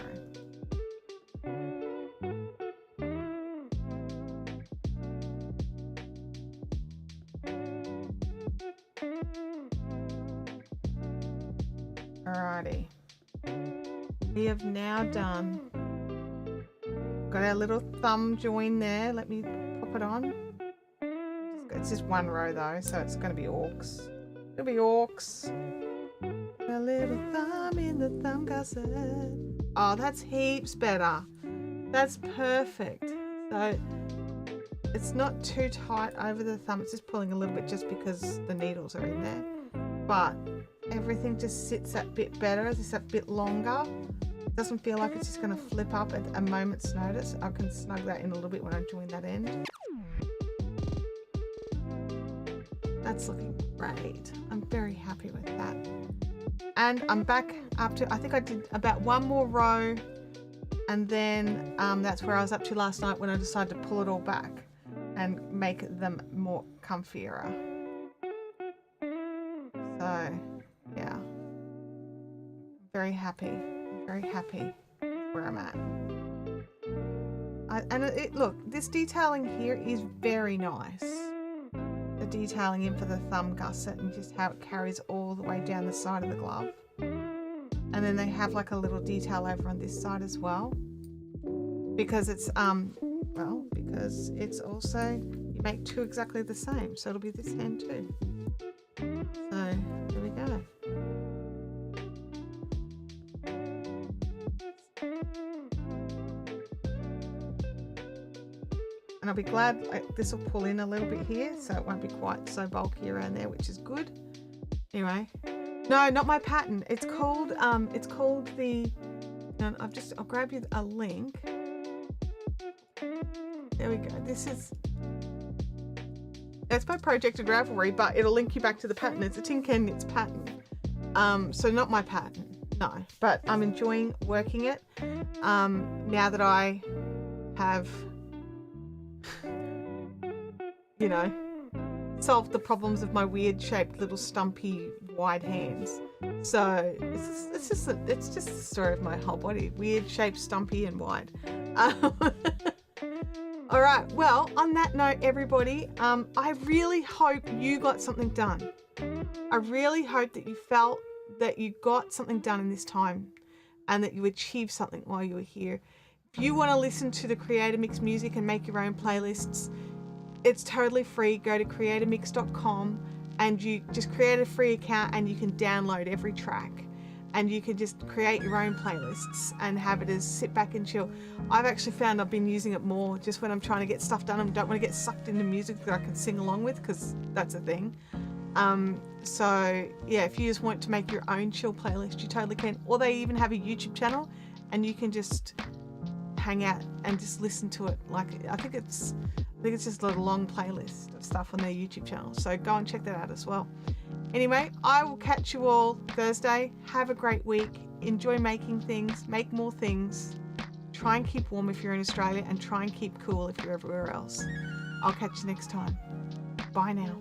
Alrighty, we have now done, got our little thumb join there. Let me pop it on. It's just one row though, so it's going to be orcs. It'll be orcs. A little thumb in the thumb gusset. Oh, that's heaps better. That's perfect. So it's not too tight over the thumb. It's just pulling a little bit just because the needles are in there. But everything just sits that bit better, just a bit longer. It doesn't feel like it's just going to flip up at a moment's notice. I can snug that in a little bit when I join that end. That's looking great. I'm very happy with that. And I'm back up to, I think I did about one more row, and then that's where I was up to last night when I decided to pull it all back and make them more comfier. So yeah, very happy where I'm at. Look, this detailing here is very nice. The detailing in for the thumb gusset and just how it carries all the way down the side of the glove. And then they have like a little detail over on this side as well. Because it's because it's also, you make two exactly the same, so it'll be this hand too. So there we go. And I'll be glad this will pull in a little bit here, so it won't be quite so bulky around there, which is good. Anyway, no, not my pattern. It's called the. I'll grab you a link. There we go. It's by Projected Ravelry, but it'll link you back to the pattern. It's a Tin Can Knits pattern. So not my pattern, no. But I'm enjoying working it. Now that I have, solved the problems of my weird shaped little stumpy wide hands. So it's just the story of my whole body. Weird shaped, stumpy and wide. All right, well, on that note, everybody, I really hope you got something done. I really hope that you felt that you got something done in this time and that you achieved something while you were here. If you want to listen to the Creator Mix music and make your own playlists, it's totally free. Go to creatormix.com and you just create a free account and you can download every track. And you can just create your own playlists and have it as sit back and chill. I've actually found I've been using it more just when I'm trying to get stuff done and don't want to get sucked into music that I can sing along with, because that's a thing. So yeah, if you just want to make your own chill playlist, you totally can. Or they even have a YouTube channel and you can just hang out and just listen to it. Like, I think it's just a long playlist of stuff on their YouTube channel. So go and check that out as well. Anyway, I will catch you all Thursday. Have a great week. Enjoy making things. Make more things. Try and keep warm if you're in Australia, and try and keep cool if you're everywhere else. I'll catch you next time. Bye now.